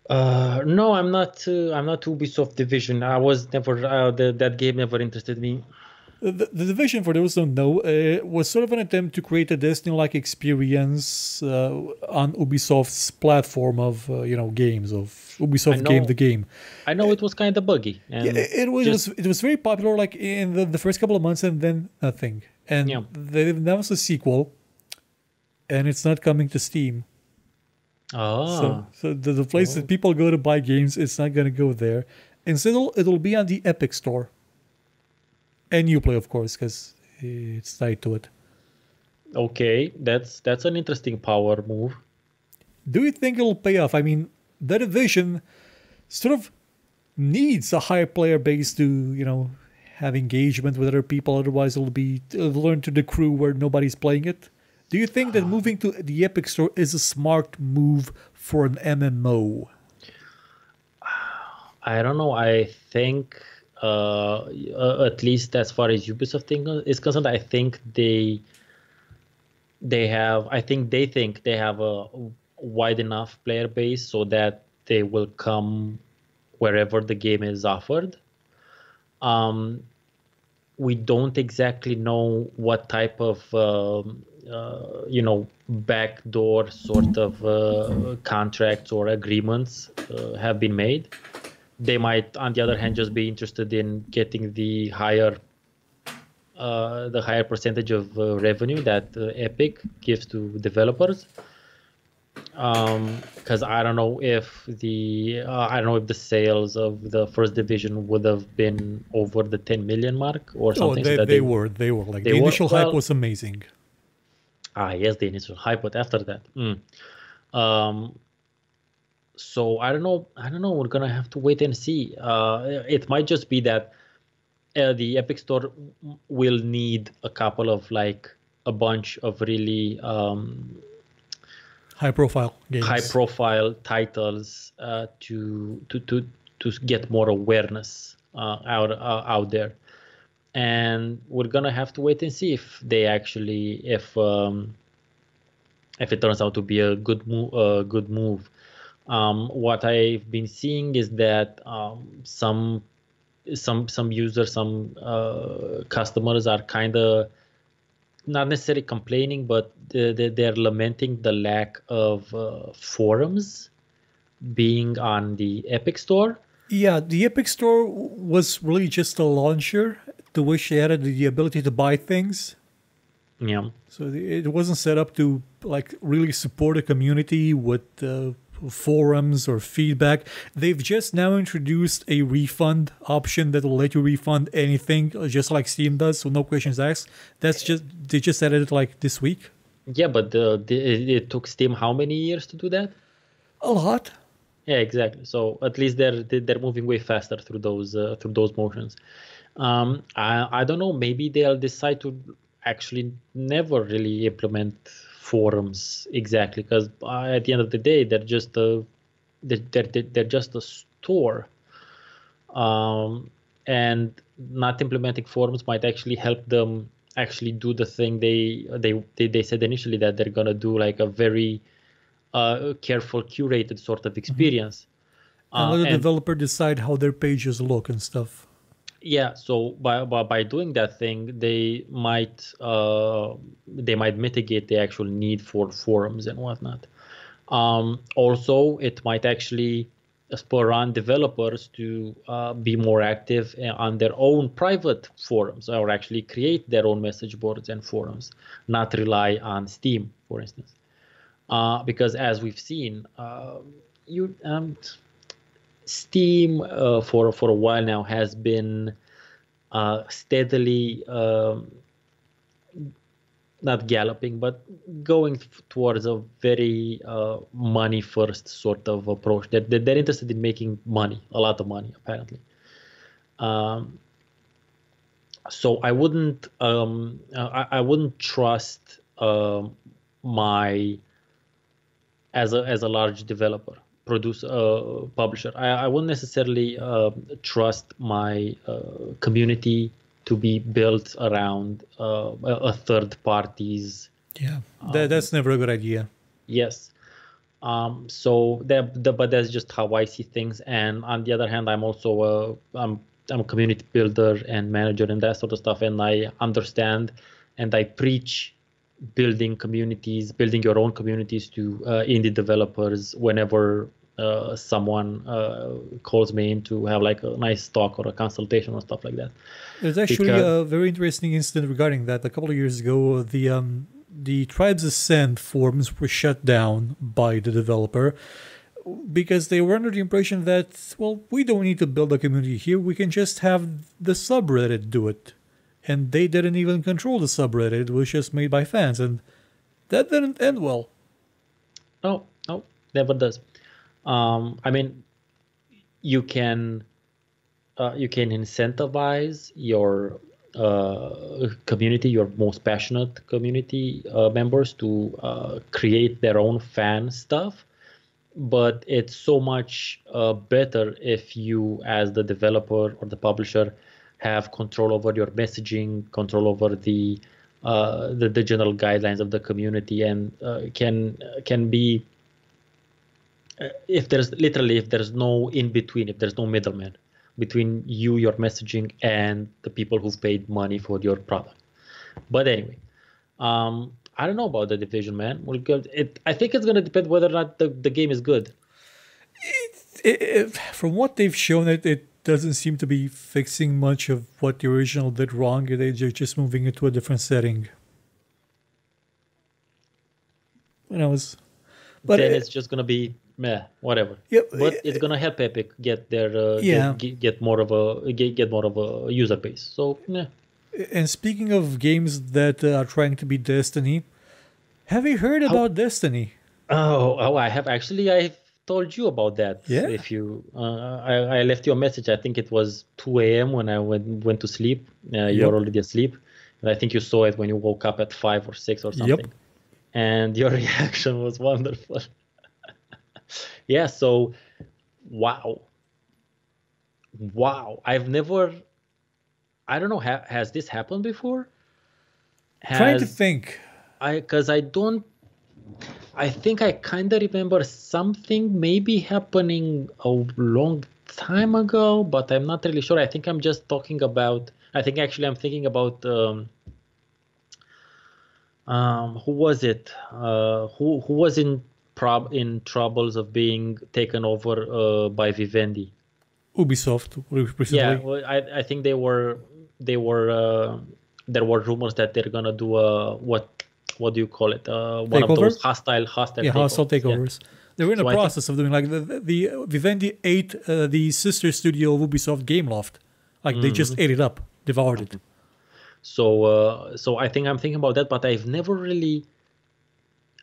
No, I'm not. I'm not Ubisoft Division. I was never. That game never interested me. The Division, for those who don't know, was sort of an attempt to create a Destiny-like experience on Ubisoft's platform of games of I Ubisoft Game the know. Game. I know it was kind of buggy Yeah, and it just was very popular like in the first couple of months and then nothing. yeah. And they announced a sequel, and it's not coming to Steam. So Ah. so the place that Oh. people go to buy games, it's not gonna go there. Instead, it'll be on the Epic Store and Uplay, of course, because it's tied to it. Okay, that's an interesting power move. Do you think it'll pay off? I mean, the Division sort of needs a high player base to, have engagement with other people. Otherwise, it'll learn to the crew where nobody's playing it. Do you think that moving to the Epic Store is a smart move for an MMO? I don't know. I think, at least as far as Ubisoft thing is concerned, I think they think they have a wide enough player base so that they will come wherever the game is offered. Um, we don't exactly know what type of backdoor sort of contracts or agreements have been made. They might, on the other hand, just be interested in getting the higher percentage of revenue that Epic gives to developers. Because I don't know if the sales of the first division would have been over the 10 million mark or Oh, something. So that they were like they the were initial hype well. was amazing. Yes, the initial hype, but after that. Um, so I don't know. I don't know. We're gonna have to wait and see. It might just be that the Epic Store will need a couple of like a bunch of really High profile high games. profile titles to get more awareness out there, and we're gonna have to wait and see if they actually if it turns out to be a good move. What I've been seeing is that some users, some customers are kind of not necessarily complaining, but they're lamenting the lack of forums being on the Epic Store. Yeah, the Epic Store was really just a launcher to which they added the ability to buy things. Yeah. So it wasn't set up to like really support a community with forums or feedback. They've just now introduced a refund option that will let you refund anything, just like Steam does, so no questions asked. They just added it like this week. Yeah, but it took Steam how many years to do that? A lot. Yeah, exactly. So at least they're moving way faster through those motions. I don't know. Maybe they'll decide to actually never really implement forums exactly, because at the end of the day, they're just a store. And not implementing forums might actually help them actually do the thing they said initially that they're gonna do, like a very careful, curated sort of Mhm. experience. And let the And developer decide how their pages look and stuff. yeah, so by doing that thing, they might mitigate the actual need for forums and whatnot. Also, it might actually spur on developers to be more active on their own private forums, or actually create their own message boards and forums, not rely on Steam, for instance. Because as we've seen, you Steam for a while now has been steadily not galloping, but going towards a very money first sort of approach. They're interested in making money, a lot of money, apparently. So I wouldn't trust my as a large developer, publisher. I wouldn't necessarily trust my community to be built around a third party's. Yeah, that's never a good idea. Yes. So but that's just how I see things. And on the other hand, I'm also I'm a community builder and manager and that sort of stuff, and I understand and I preach building communities, building your own communities to indie developers whenever someone calls me in to have like a nice talk or a consultation or stuff like that. There's actually a very interesting incident regarding that. A couple of years ago, the Tribes Ascend forums were shut down by the developer because they were under the impression that, well, we don't need to build a community here. We can just have the subreddit do it. And they didn't even control the subreddit. It was just made by fans. And that didn't end well. No, never does. I mean, you can incentivize your community, your most passionate community members to create their own fan stuff, but it's so much better if you, as the developer or the publisher, have control over your messaging, control over the general guidelines of the community, and can be if there's no in between, if there's no middleman between you, your messaging, and the people who've paid money for your product. But anyway, I don't know about the division, man. I think it's going to depend whether or not the game is good. From what they've shown, it doesn't seem to be fixing much of what the original did wrong. They're just moving it to a different setting. But then it's just going to be meh, whatever. Yep, but it's gonna help Epic get their get more of a user base. So yeah. And speaking of games that are trying to be Destiny, have you heard about Destiny? Oh, I have actually. I've told you about that. Yeah. If you, I left you a message. I think it was 2 a.m. when I went to sleep. You're already asleep, and I think you saw it when you woke up at 5 or 6 or something. Yep. And your reaction was wonderful. Yeah, so wow. I've never, I don't know, has this happened before? Trying to think. I think I kind of remember something maybe happening a long time ago, but I'm not really sure. I think I'm just talking about, I'm thinking about, who was it? Who was in troubles of being taken over by Vivendi? Ubisoft recently. Yeah, well, I think there were rumors that they're gonna do what do you call it? One of those hostile takeovers. Yeah. They were in the process of doing like the Vivendi ate the sister studio of Ubisoft Gameloft. Like they just ate it up, devoured it. So I think I'm thinking about that, but I've never really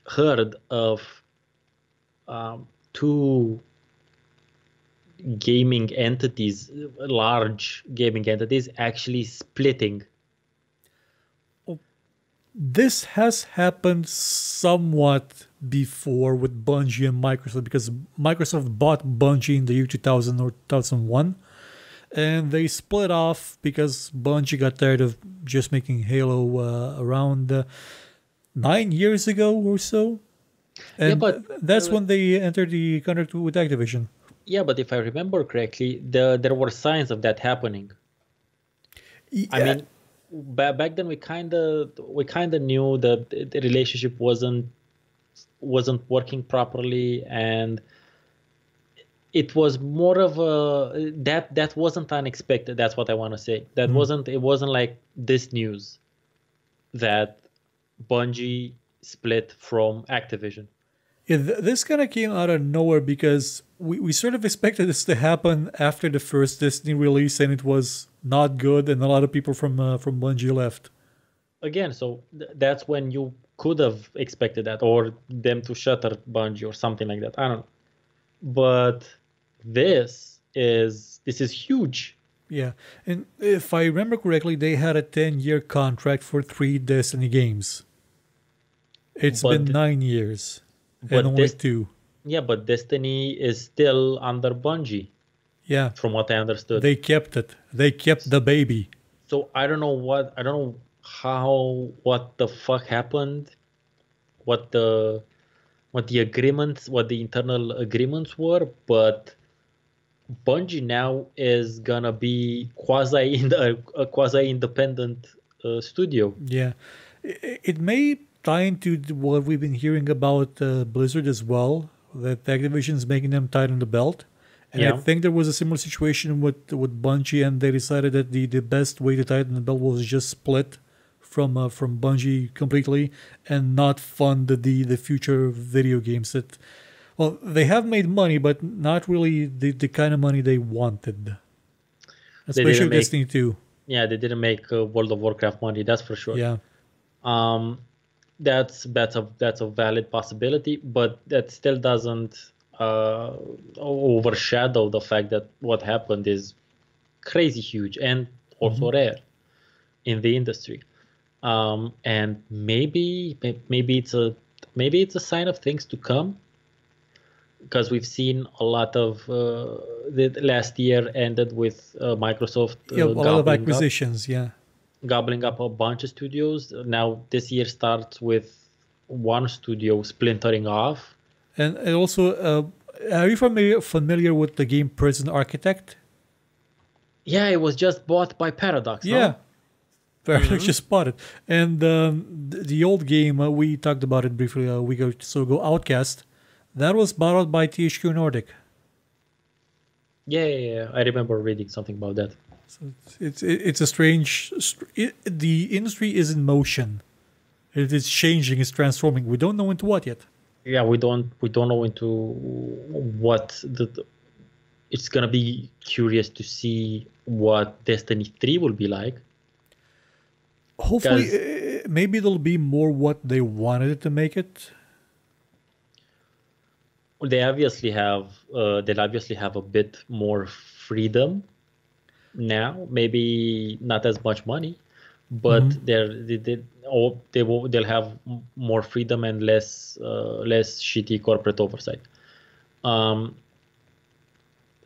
heard of two gaming entities, large gaming entities, actually splitting. This has happened somewhat before with Bungie and Microsoft, because Microsoft bought Bungie in the year 2000 or 2001, and they split off because Bungie got tired of just making Halo around 9 years ago or so. And that's when they entered the contract with Activision. Yeah, but if I remember correctly, there were signs of that happening. Yeah. I mean, back then we kind of knew that the relationship wasn't working properly, and it was more of a that wasn't unexpected. That's what I want to say. That wasn't it wasn't like this news that Bungie split from Activision. Yeah, this kind of came out of nowhere because we sort of expected this to happen after the first Destiny release, and it was not good, and a lot of people from Bungie left. Again, so that's when you could have expected that, or them to shutter Bungie or something like that. I don't know. But this is huge. Yeah, and if I remember correctly, they had a 10-year contract for 3 Destiny games. It's been But 9 years, and but only this two. yeah, but Destiny is still under Bungie, Yeah, from what I understood. they kept it. They kept the baby. So I don't know how, what the fuck happened, what the agreements, what the internal agreements were, but Bungie now is gonna be a quasi independent studio. Yeah, it may tie into what we've been hearing about Blizzard as well. That Activision's making them tighten the belt, and I Yeah. think there was a similar situation with Bungie, and they decided that the best way to tighten the belt was just split from Bungie completely and not fund the future video games that. Well, they have made money, but not really the kind of money they wanted, They especially didn't with make Destiny 2. Yeah, they didn't make World of Warcraft money, that's for sure. Yeah. Um, that's a valid possibility, but that still doesn't overshadow the fact that what happened is crazy huge and also rare in the industry. And maybe it's a sign of things to come, because we've seen a lot of the last year ended with Microsoft Yeah, a lot of acquisitions. Yeah. gobbling up a bunch of studios. Now this year starts with one studio splintering off. And also, are you familiar with the game Prison Architect? Yeah, it was just bought by Paradox. Yeah, No? Paradox just bought it. And the old game, we talked about it briefly a week or so ago, Outcast, that was bought out by THQ Nordic. Yeah. I remember reading something about that. So it's a strange. The industry is in motion. It is changing. It's transforming. We don't know into what yet. Yeah, we don't know into what it's gonna be curious to see what Destiny 3 will be like. Hopefully, maybe it'll be more what they wanted it to make it. They'll obviously have a bit more freedom now. Maybe not as much money, but they'll have more freedom and less shitty corporate oversight.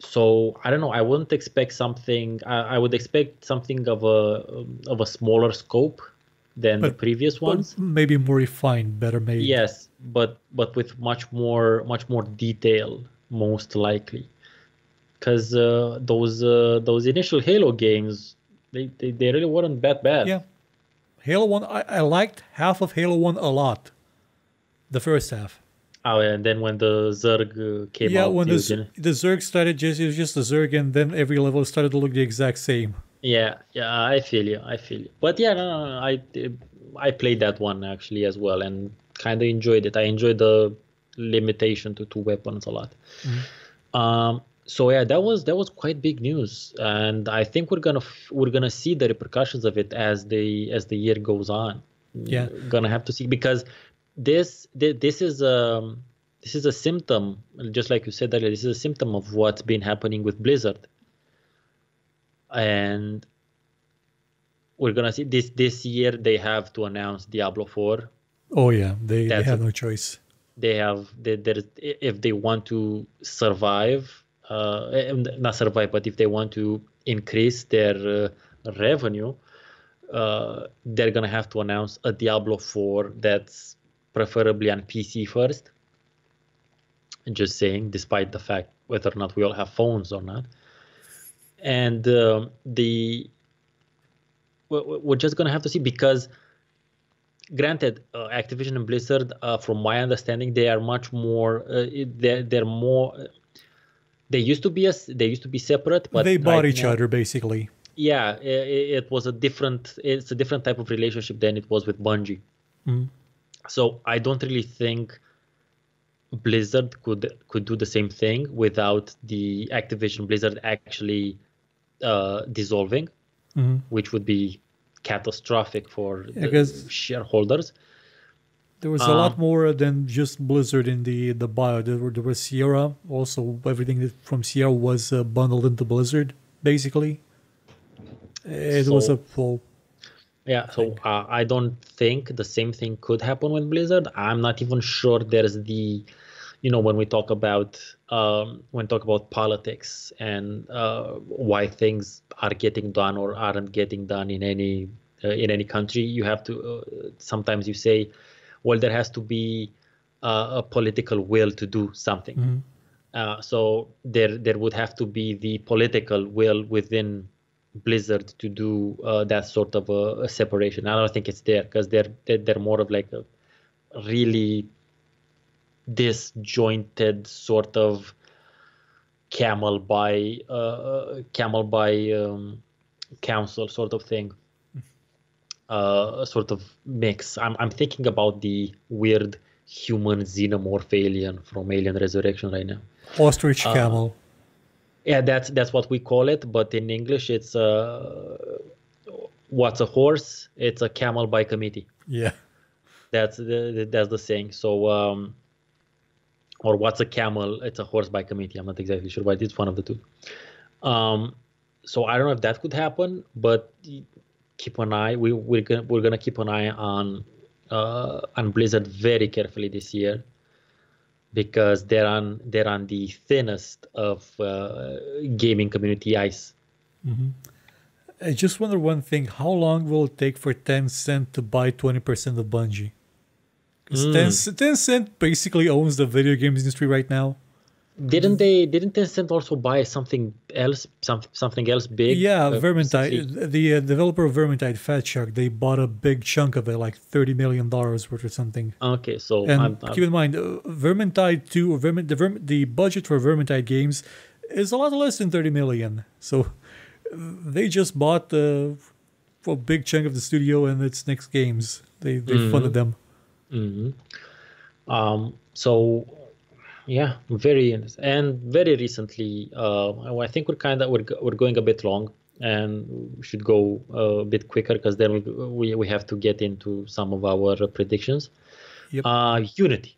So I don't know. I wouldn't expect something. I would expect something of a smaller scope than the previous ones. Maybe more refined, better made. Yes, but with much more detail, most likely, because those initial Halo games, they really weren't that bad. Yeah, Halo 1. I liked half of Halo 1 a lot. The first half. Oh, and then when the Zerg came out, yeah, when the Zerg started, it was just the Zerg, and then every level started to look the exact same. Yeah, I feel you. But yeah, no, I played that one actually as well, and kind of enjoyed it. I enjoyed the limitation to 2 weapons a lot. So yeah, that was quite big news, and I think we're gonna see the repercussions of it as the year goes on. Yeah, gonna have to see, because this is a symptom, just like you said earlier. This is a symptom of what's been happening with Blizzard, and we're gonna see this year. They have to announce Diablo 4. Oh yeah, they have no choice. If they want to survive, not survive, but if they want to increase their revenue, they're gonna have to announce a Diablo 4 that's preferably on PC first. Just saying, despite the fact whether or not we all have phones or not. And we're just gonna have to see, because granted, Activision and Blizzard, from my understanding, they are much more they're more they used to be separate, but They bought right each now, other basically. yeah, it was it's a different type of relationship than it was with Bungie. Mm-hmm. So I don't really think Blizzard could do the same thing without the Activision Blizzard actually dissolving, Mm-hmm. which would be catastrophic for the Because shareholders. there was a lot Um, more than just Blizzard in the bio. There was Sierra. Also, everything from Sierra was bundled into Blizzard. Basically, it was a so full yeah, thing. so I don't think the same thing could happen with Blizzard. I'm not even sure there's the, when we talk about politics and why things are getting done or aren't getting done in any country, you have to sometimes you say, well, there has to be a political will to do something. Mm-hmm. So there would have to be the political will within Blizzard to do that sort of a separation. I don't think it's there because they're more of like a really disjointed sort of camel by council sort of thing, sort of mix. I'm thinking about the weird human xenomorph alien from Alien Resurrection right now. Ostrich camel. Yeah, that's what we call it, but in English it's what's a horse? It's a camel by committee. Yeah. That's the saying. So or what's a camel? It's a horse by committee. I'm not exactly sure, but it's one of the two. So I don't know if that could happen, but keep an eye. We're gonna keep an eye on Blizzard very carefully this year because they're on the thinnest of gaming community ice. Mm-hmm. I just wonder one thing: how long will it take for Tencent to buy 20% of Bungie? Because Tencent basically owns the video games industry right now. Didn't Tencent also buy something else big? Yeah, Recently? Vermintide, the developer of Vermintide, Fat Shark, they bought a big chunk of it, like $30 million worth or something. Okay, so And keep in mind, Vermintide 2, the budget for Vermintide games is a lot less than 30 million. So they just bought a big chunk of the studio and its next games. They funded them. So yeah, very recently. I think we're going a bit long, and we should go a bit quicker because then we have to get into some of our predictions. Yep. Unity,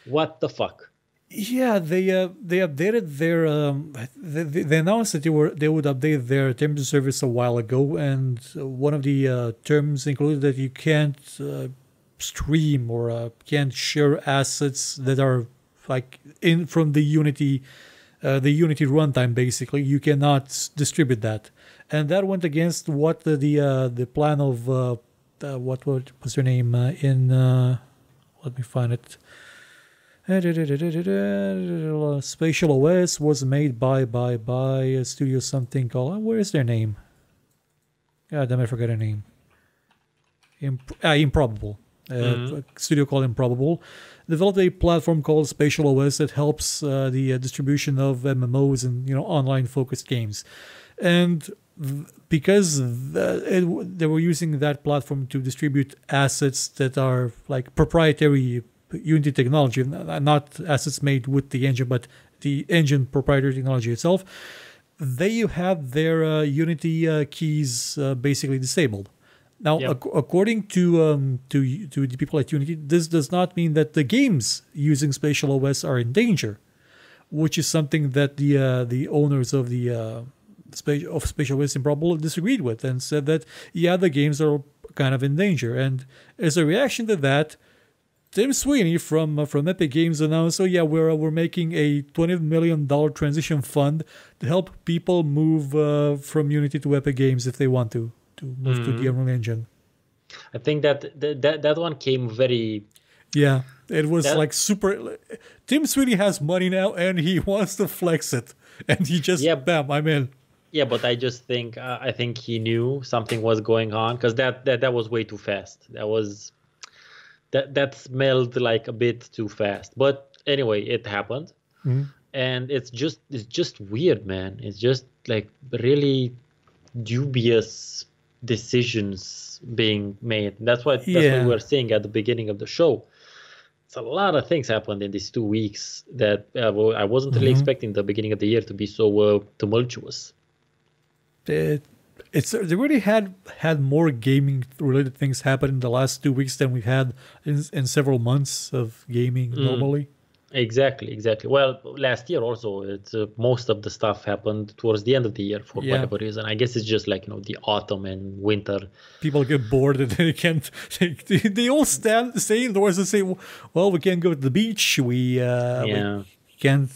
what the fuck? Yeah, they updated their they announced that they would update their terms of service a while ago, and one of the terms included that you can't stream or can't share assets that are like in from the Unity runtime. Basically, you cannot distribute that, and that went against what the plan of what was her name in let me find it. Spatial OS was made by a studio something called where is their name? God damn, I forgot their name. Improbable. A studio called Improbable developed a platform called Spatial OS that helps the distribution of MMOs and online focused games, and because they were using that platform to distribute assets that are like proprietary Unity technology, not assets made with the engine, but the engine proprietary technology itself, they have their Unity keys basically disabled. Now, according to the people at Unity, this does not mean that the games using Spatial OS are in danger, which is something that the owners of the Spatial OS Improbable disagreed with and said that the games are kind of in danger. And as a reaction to that, Tim Sweeney from Epic Games announced, we're making a $20 million transition fund to help people move from Unity to Epic Games if they want to move to the Unreal Engine. I think that one came very... Yeah, it was like super... Tim Sweeney has money now and he wants to flex it. And he just, bam, I'm in. Yeah, but I just think, I think he knew something was going on because that was way too fast. That smelled like a bit too fast. But anyway, it happened. and it's just weird, man. It's just like really dubious decisions being made. That's what we Yeah. were saying at the beginning of the show. It's a lot of things happened in these 2 weeks that I wasn't really Hmm. expecting the beginning of the year to be so tumultuous. They really had more gaming related things happen in the last 2 weeks than we've had in several months of gaming normally. Exactly, exactly. Well, last year also, it's most of the stuff happened towards the end of the year for Yeah. whatever reason. I guess it's just like, the autumn and winter. People get bored and they can't. They all stay indoors and say, "Well, we can't go to the beach. We Yeah. can't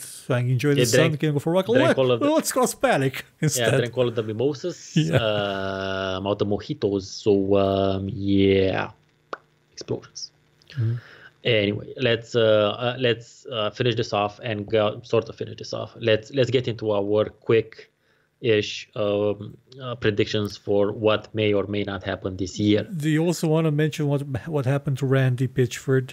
enjoy the They sun. We can't go for a walk. drank all of the, Let's cause panic yeah, instead." drank all of the mimosas, Yeah. all the mojitos. So, yeah, explosions. Mhm. Anyway, let's finish this off and sort of finish this off. Let's get into our quick-ish predictions for what may or may not happen this year. Do you also want to mention what happened to Randy Pitchford?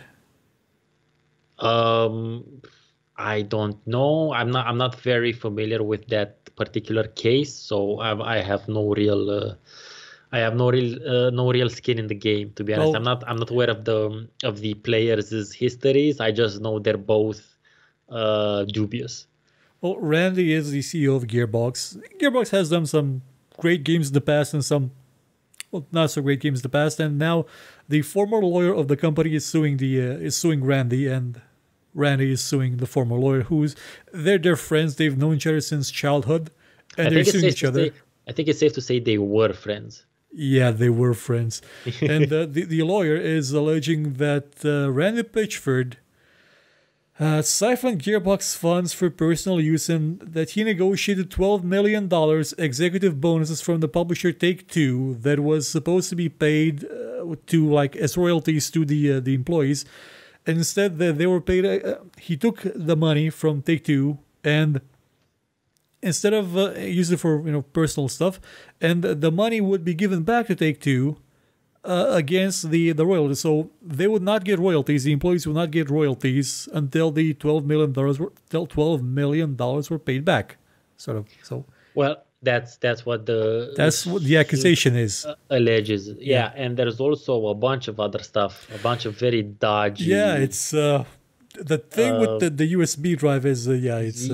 I don't know. I'm not very familiar with that particular case, so I have no real no real skin in the game, to be honest. I'm Well, not aware of the players' histories. I just know they're both dubious. well, Randy is the CEO of Gearbox. Gearbox has done some great games in the past and some not so great games in the past, and now the former lawyer of the company is suing Randy, and Randy is suing the former lawyer, they're friends. They've known each other since childhood, I and they're think it's suing safe each to other. say. I think it's safe to say they were friends. Yeah, they were friends. And the lawyer is alleging that Randy Pitchford siphoned Gearbox funds for personal use and that he negotiated $12 million executive bonuses from the publisher Take-Two that was supposed to be paid as royalties to the employees. And instead, they were paid. He took the money from Take-Two and instead of using it for personal stuff, and the money would be given back to Take-Two against the royalties. So they would not get royalties. The employees would not get royalties until the $12 million were paid back. Sort of. So Well, that's what that's what the accusation is. alleges. Yeah. Yeah, and there's also a bunch of other stuff, a bunch of very dodgy. Yeah, it's the thing with the USB drive is it's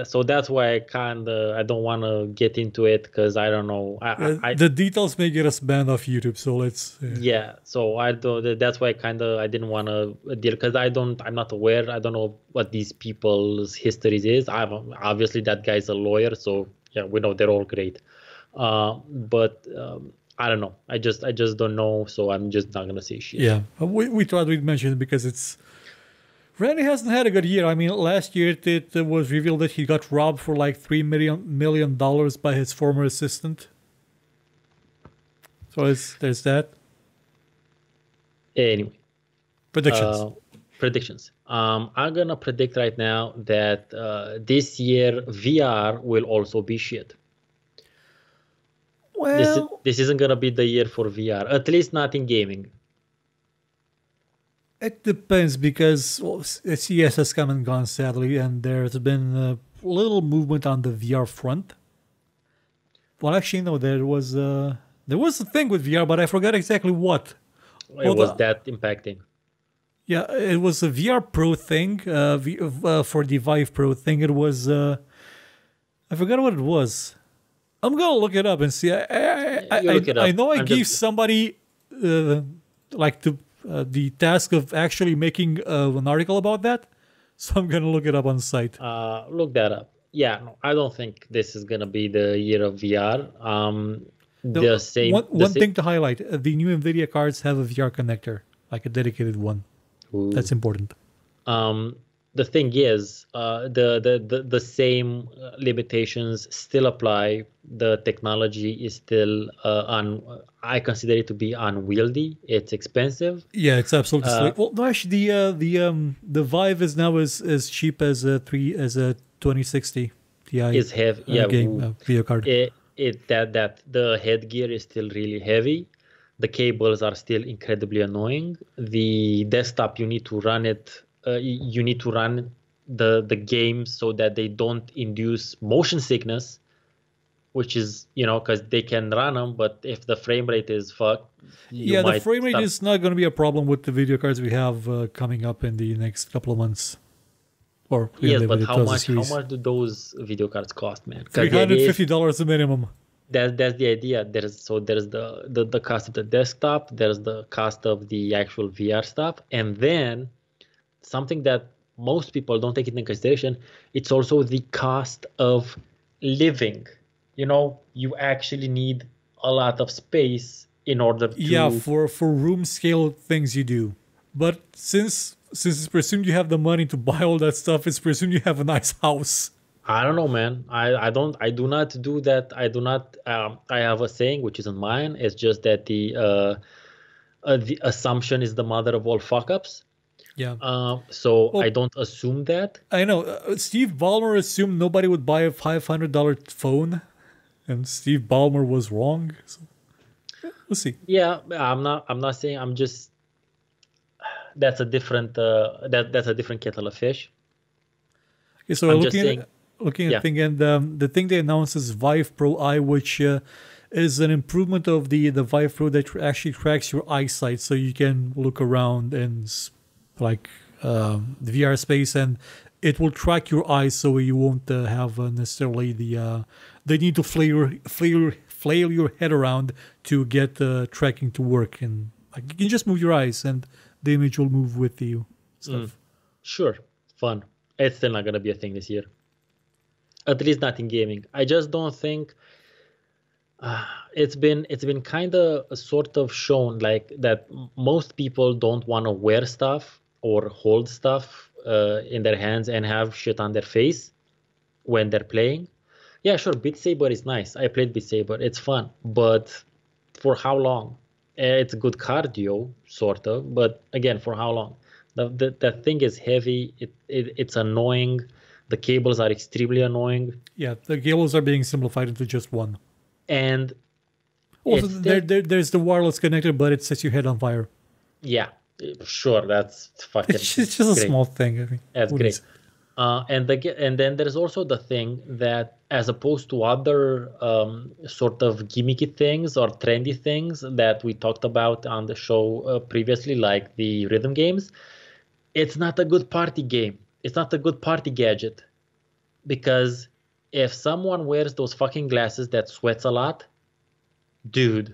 So that's why I don't want to get into it because I don't know. I the details may get us banned off YouTube. So let's. Yeah, so I don't. That's why I didn't want to deal because I'm not aware. I don't know what these people's histories is. Obviously that guy's a lawyer, so yeah, we know they're all great. But I don't know. I just don't know. So I'm just not gonna say shit. Yeah, we thought we'd mention it because it's. Randy hasn't had a good year. I mean, last year it was revealed that he got robbed for like $3 million by his former assistant. So there's that. Anyway, Predictions. I'm gonna predict right now that this year VR will also be shit. Well, This isn't gonna be the year for VR, at least not in gaming. it depends because CS has come and gone sadly, and there's been a little movement on the VR front. Well, actually, no, there was a thing with VR, but I forgot exactly what. It was that impacting. Yeah, it was a VR Pro thing for the Vive Pro thing. It was I forgot what it was. I'm gonna look it up and see. I know I gave somebody the task of actually making an article about that, so I'm gonna look it up on the site. Look that up. Yeah, no, I don't think this is gonna be the year of VR. One thing to highlight: the new Nvidia cards have a VR connector, like a dedicated one. Ooh. That's important. The thing is, the same limitations still apply. The technology is still I consider it to be unwieldy. It's expensive. Yeah, it's absolutely slick. Well, no, actually, the Vive is now as cheap as a 2060 Ti. Is heavy. Yeah, game video card. That the headgear is still really heavy. The cables are still incredibly annoying. The desktop, you need to run it. You need to run the games so that they don't induce motion sickness, which is, because they can run them, but if the frame rate is fucked, you Yeah, the might frame rate start. is not going to be a problem with the video cards we have coming up in the next couple of months. Or Yes, the but video Tales how series. much do those video cards cost, man? Because the idea is $350 a minimum. that's the idea. There's the cost of the desktop, there's the cost of the actual VR stuff, and then something that most people don't take into consideration, it's also the cost of living. You actually need a lot of space in order Yeah, to. for room scale things you do. But since it's presumed you have the money to buy all that stuff, it's presumed you have a nice house. I don't know, man. I do not do that. I do not. I have a saying which isn't mine. It's just that the assumption is the mother of all fuck ups. Yeah. So I Well, don't assume that. I know. Steve Ballmer assumed nobody would buy a $500 phone, and Steve Ballmer was wrong. So, we'll see. Yeah, I'm not saying. I'm just. That's a different. That's a different kettle of fish. Okay, so I'm just saying. looking at Yeah. thing, and the thing they announced is Vive Pro Eye, which is an improvement of the Vive Pro that actually tracks your eyesight, so you can look around in like the VR space, and it will track your eyes, so you won't have necessarily the need to flail your head around to get tracking to work, and like you can just move your eyes, and the image will move with you. Stuff. Sure, fun. It's still not gonna be a thing this year. At least not in gaming. I just don't think it's been kind of sort of shown like that most people don't want to wear stuff or hold stuff in their hands and have shit on their face when they're playing. Yeah, sure, Beat Saber is nice. I played Beat Saber. It's fun, but for how long? It's good cardio, sort of, but again, for how long? The thing is heavy. It's annoying. The cables are extremely annoying, Yeah, the cables are being simplified into just one. and Also, it's still. there's the wireless connector, but it sets your head on fire. Yeah, sure, that's fucking It's just a great. small thing. I mean, That's what great. is- And then there's also the thing that, as opposed to other sort of gimmicky things or trendy things that we talked about on the show previously, like the rhythm games, it's not a good party game. It's not a good party gadget, because if someone wears those fucking glasses that sweats a lot, dude,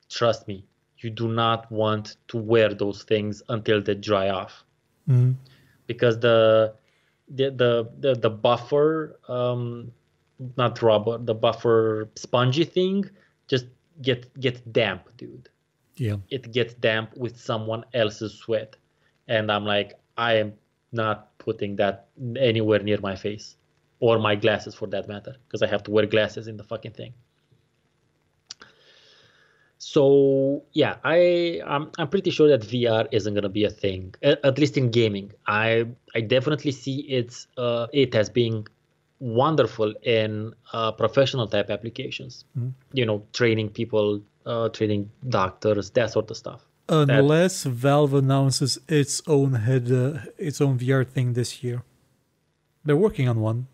trust me, you do not want to wear those things until they dry off, Mhm. because the buffer, not rubber, the buffer spongy thing just gets damp, dude. Yeah. It gets damp with someone else's sweat, and I'm like, I am not putting that anywhere near my face or my glasses for that matter, because I have to wear glasses in the fucking thing. So yeah, I'm pretty sure that VR isn't gonna be a thing, at least in gaming. I definitely see it as being wonderful in professional type applications. Training people, training doctors, that sort of stuff. That Unless Valve announces its own VR thing this year, they're working on one.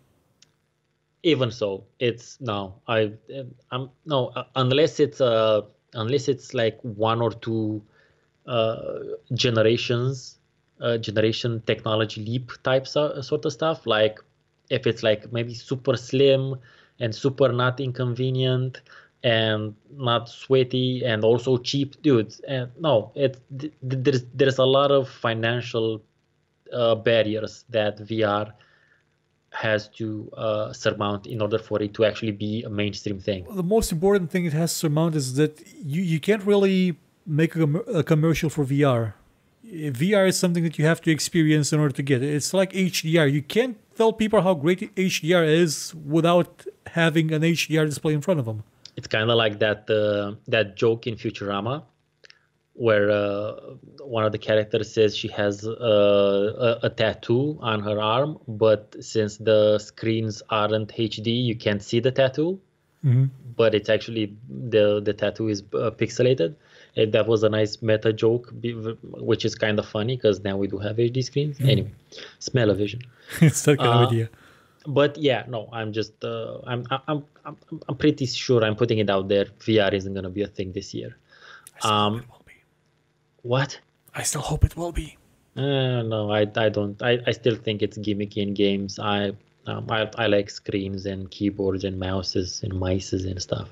Even so, it's no, I'm no, unless it's like one or two generations, generation technology leap type sort of stuff. Like if it's like maybe super slim and super not inconvenient and not sweaty and also cheap, dudes. And no, there's a lot of financial barriers that VR has to surmount in order for it to actually be a mainstream thing. The most important thing it has to surmount is that you can't really make a commercial for VR. VR is something that you have to experience in order to get it. It's like HDR. You can't tell people how great HDR is without having an HDR display in front of them. It's kind of like that joke in Futurama where one of the characters says she has a tattoo on her arm, but since the screens aren't HD, you can't see the tattoo. but it's actually the tattoo is pixelated. That was a nice meta joke, which is kind of funny because now we do have HD screens. Anyway, smell-o-vision. It's that kind of idea. But yeah, no, I'm just I'm pretty sure I'm putting it out there. VR isn't gonna be a thing this year. I still hope it will be. What? I still hope it will be. No, I don't. I still think it's gimmicky in games. I like screens and keyboards and mouses and mices and stuff.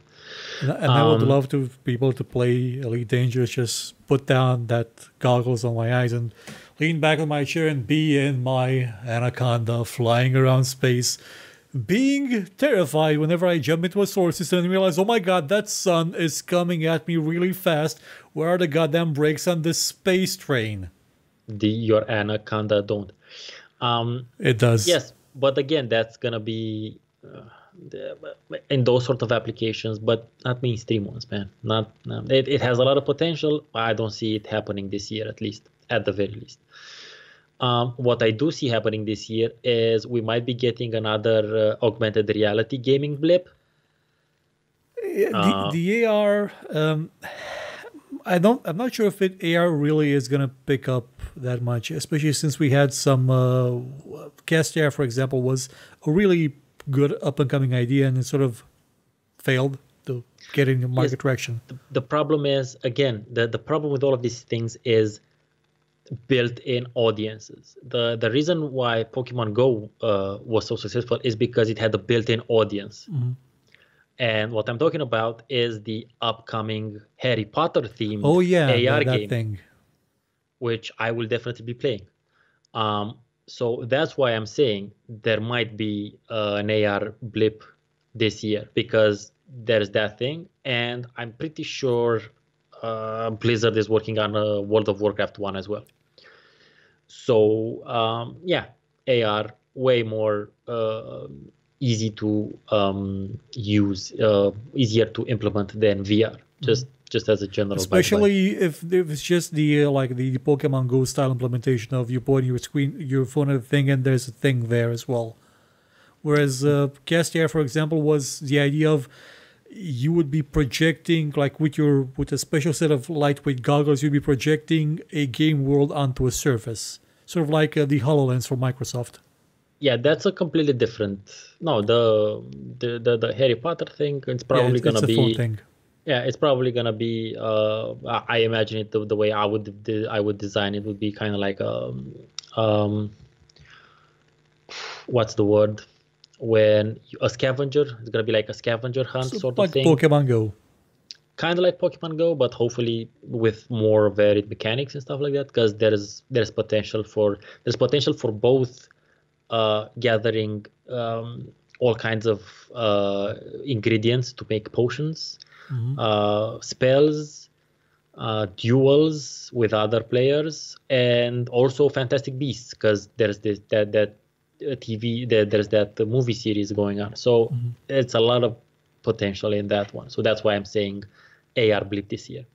And I would love to be able to play Elite Dangerous, just put down that goggles on my eyes and lean back on my chair and be in my Anaconda flying around space, being terrified whenever I jump into a solar system and realize, oh my god, that sun is coming at me really fast. Where are the goddamn brakes on this space train? Your Anaconda don't. It does. Yes, but again, that's gonna be in those sort of applications, but not mainstream ones, man. Not it has a lot of potential. I don't see it happening this year, at the very least. What I do see happening this year is we might be getting another augmented reality gaming blip. The AR, I'm not sure if AR really is gonna pick up that much, especially since we had some Cast AR, for example, was a really good up and coming idea and it sort of failed to get in the market traction. The problem is, again, the problem with all of these things is built-in audiences. The reason why Pokemon Go was so successful is because it had a built-in audience. And what I'm talking about is the upcoming Harry Potter themed AR that game, thing, which I will definitely be playing. So that's why I'm saying there might be an AR blip this year, because there's that thing, and I'm pretty sure Blizzard is working on a World of Warcraft one as well. So yeah, AR way more easy to use, easier to implement than VR. Just as a general, especially if it's just the like the Pokemon Go style implementation of you point your phone at a thing and there's a thing there as well. Whereas Cast AR, for example, was the idea of you would be projecting, like with a special set of lightweight goggles, you'd be projecting a game world onto a surface, sort of like the HoloLens for Microsoft. Yeah, that's a completely different. No, the Harry Potter thing, it's probably gonna be. Phone thing. Yeah, it's probably gonna be. I imagine it the way I would design it would be kind of like what's the word? When a scavenger, it's gonna be like a scavenger hunt sort of thing. Like Pokemon Go. Kind of like Pokemon Go, but hopefully with more varied mechanics and stuff like that. Because there's potential for both gathering all kinds of ingredients to make potions. Spells, duels with other players, and also fantastic beasts, because there's that TV, there's that movie series going on. So it's a lot of potential in that one. So that's why I'm saying AR blip this year.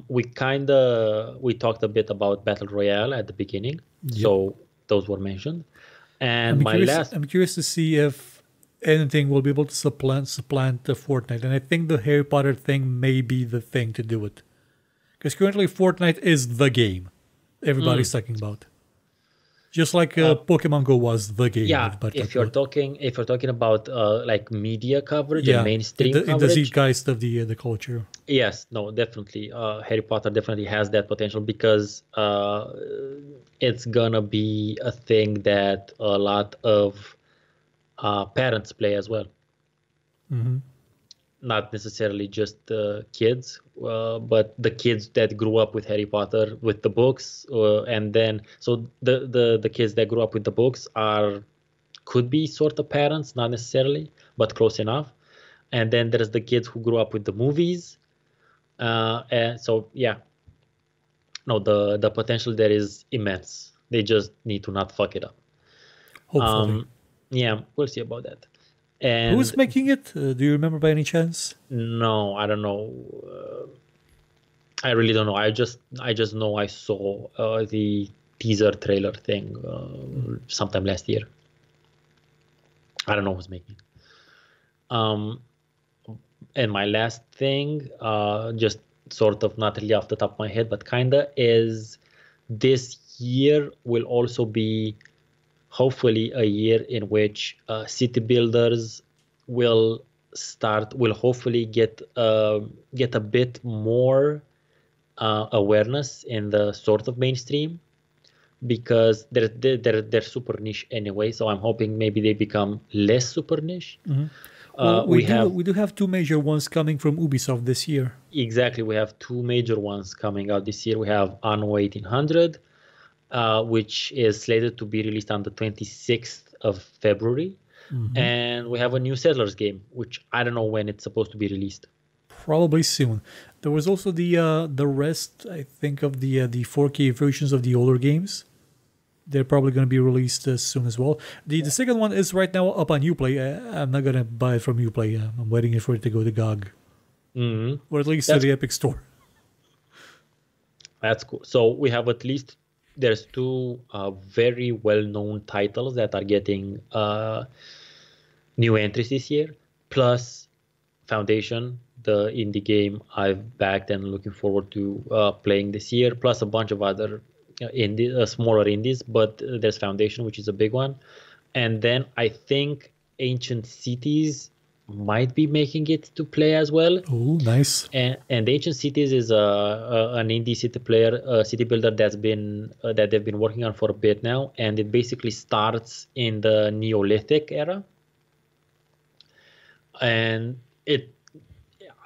We talked a bit about Battle Royale at the beginning, so those were mentioned. And I'm curious to see if anything will be able to supplant the Fortnite, and I think the Harry Potter thing may be the thing to do it, because currently Fortnite is the game everybody's talking about, just like Pokemon Go was the game. Yeah, if you're talking about like media coverage and mainstream coverage, in the zeitgeist of the culture. Yes, no, definitely. Harry Potter definitely has that potential, because it's gonna be a thing that a lot of parents play as well. Not necessarily just kids, but the kids that grew up with Harry Potter, with the books, and then so the kids that grew up with the books could be sort of parents, not necessarily, but close enough. And then there's the kids who grew up with the movies, and so yeah, no, the potential there is immense. They just need to not fuck it up. Hopefully. Yeah, we'll see about that. And who's making it? Do you remember by any chance? No, I don't know. I really don't know. I just know I saw the teaser trailer thing sometime last year. I don't know who's making it. Um, and my last thing, just sort of not really off the top of my head, but kinda is this year will also be hopefully a year in which city builders will will hopefully get a bit more awareness in the sort of mainstream, because they're super niche anyway. So I'm hoping maybe they become less super niche. Well, We have we do have two major ones coming from Ubisoft this year. exactly we have two major ones coming out this year. We have Anno 1800, which is slated to be released on the 26th of February. And we have a new Settlers game, which I don't know when it's supposed to be released. Probably soon. There was also the rest, I think, of the 4K versions of the older games. They're probably going to be released soon as well. The second one is right now up on Uplay. I'm not going to buy it from Uplay. I'm waiting for it to go to GOG. Or at least to the Epic Store. That's cool. So we have at least, there's two very well-known titles that are getting new entries this year, plus Foundation, the indie game I've backed and looking forward to playing this year, plus a bunch of other smaller indies, but there's Foundation, which is a big one. And then I think Ancient Cities might be making it to play as well. Oh, nice. And Ancient Cities is an indie city builder that they've been working on for a bit now, and it basically starts in the Neolithic era. And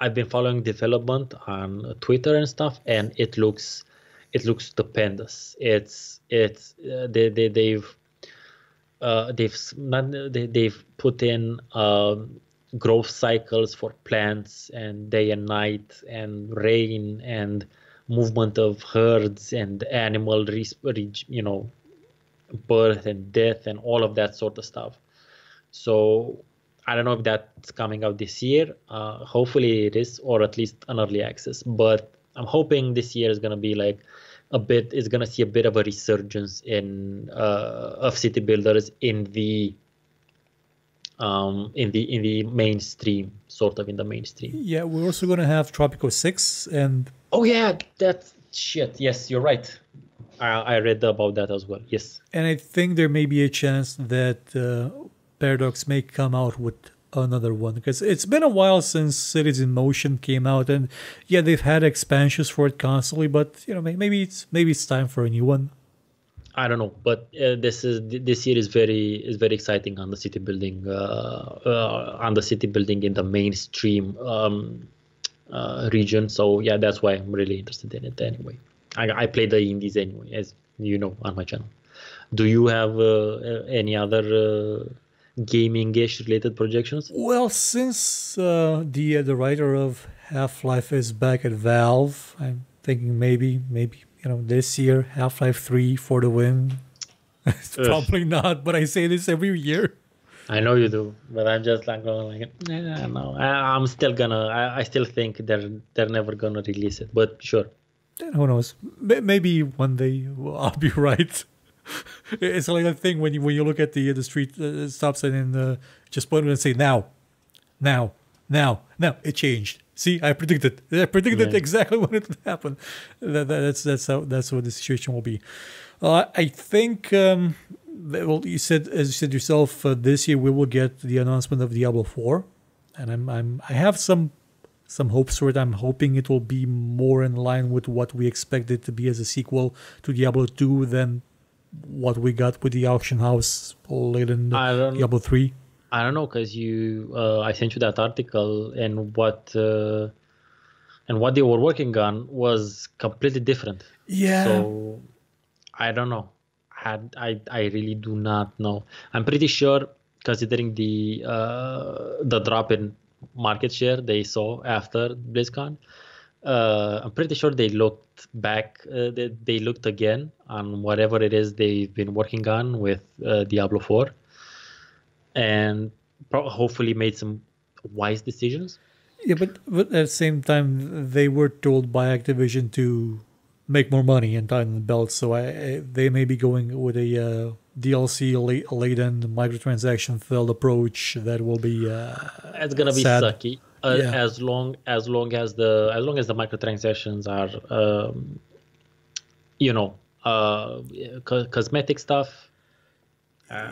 I've been following development on Twitter and stuff, and it looks stupendous. They've put in growth cycles for plants and day and night and rain and movement of herds and animal birth and death and all of that sort of stuff. So I don't know if that's coming out this year. Hopefully it is, or at least an early access. But I'm hoping this year is going to be like is going to see a bit of a resurgence of city builders in the mainstream, sort of in the mainstream. Yeah, we're also going to have Tropico 6 and... Oh yeah, that's shit. Yes, you're right. I read about that as well. Yes. And I think there may be a chance that Paradox may come out with another one, because it's been a while since Cities in Motion came out, and yeah, they've had expansions for it constantly, but maybe it's time for a new one. I don't know, but this year is very exciting on the city building in the mainstream region. So yeah, that's why I'm really interested in it anyway. I play the indies anyway, as you know, on my channel. Do you have any other gaming-ish related projections? Well, since the writer of Half-Life is back at Valve, I'm thinking maybe this year Half-Life 3 for the win. It's probably not, but I say this every year. I know you do, but I'm just like going like, no. I'm still gonna. I still think they're never gonna release it, but sure. Who knows? Maybe one day I'll be right. It's like a thing when you look at the street stop sign and just point it and say now. It changed. See, I predicted exactly when it would happen. That's what the situation will be. I think. Well, as you said yourself, this year we will get the announcement of Diablo 4, and I have some hopes for it. I'm hoping it will be more in line with what we expected to be as a sequel to Diablo 2 than what we got with the auction house late in Diablo 3. I don't know, because I sent you that article, and what they were working on was completely different. Yeah. So I don't know. I really do not know. I'm pretty sure, considering the drop in market share they saw after BlizzCon, I'm pretty sure they looked back. They looked again on whatever it is they've been working on with Diablo 4, and hopefully made some wise decisions. Yeah, but at the same time, they were told by Activision to make more money and tighten the belt, so they may be going with a DLC laden microtransaction filled approach that will be It's gonna be sad. sucky Yeah. as long as the microtransactions are you know cosmetic stuff.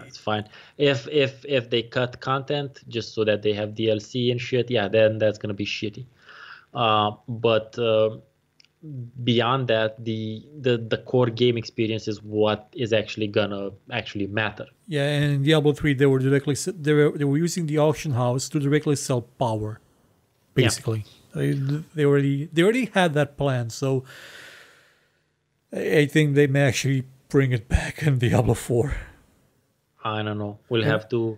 It's fine. If they cut content just so that they have DLC and shit, yeah, then that's gonna be shitty. But beyond that, the core game experience is what is actually gonna actually matter. Yeah, and in Diablo 3 they were using the auction house to directly sell power, Yeah, basically. They already had that plan, so I think they may actually bring it back in Diablo 4. I don't know. We'll Yeah. have to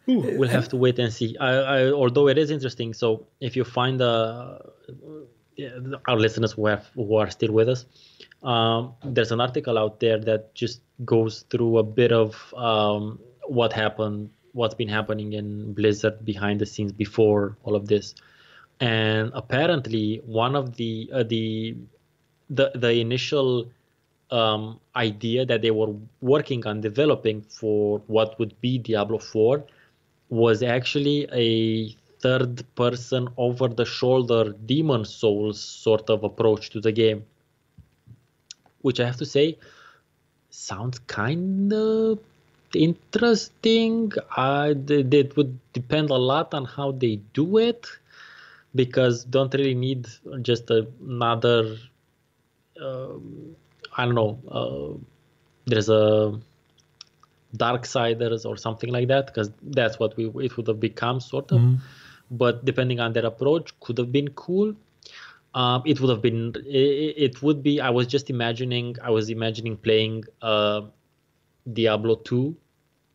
we'll have to wait and see. Although it is interesting. So if you find yeah, our listeners who are still with us, there's an article out there that just goes through a bit of what's been happening in Blizzard behind the scenes before all of this, and apparently one of the initial idea that they were working on developing for what would be Diablo 4 was actually a third person over the shoulder Demon Souls sort of approach to the game, which I have to say sounds kind of interesting. It would depend a lot on how they do it, because don't really need just another I don't know, there's a Darksiders or something like that, because that's what it would have become sort of. But depending on their approach, could have been cool. It would have been. It would be. I was imagining playing Diablo 2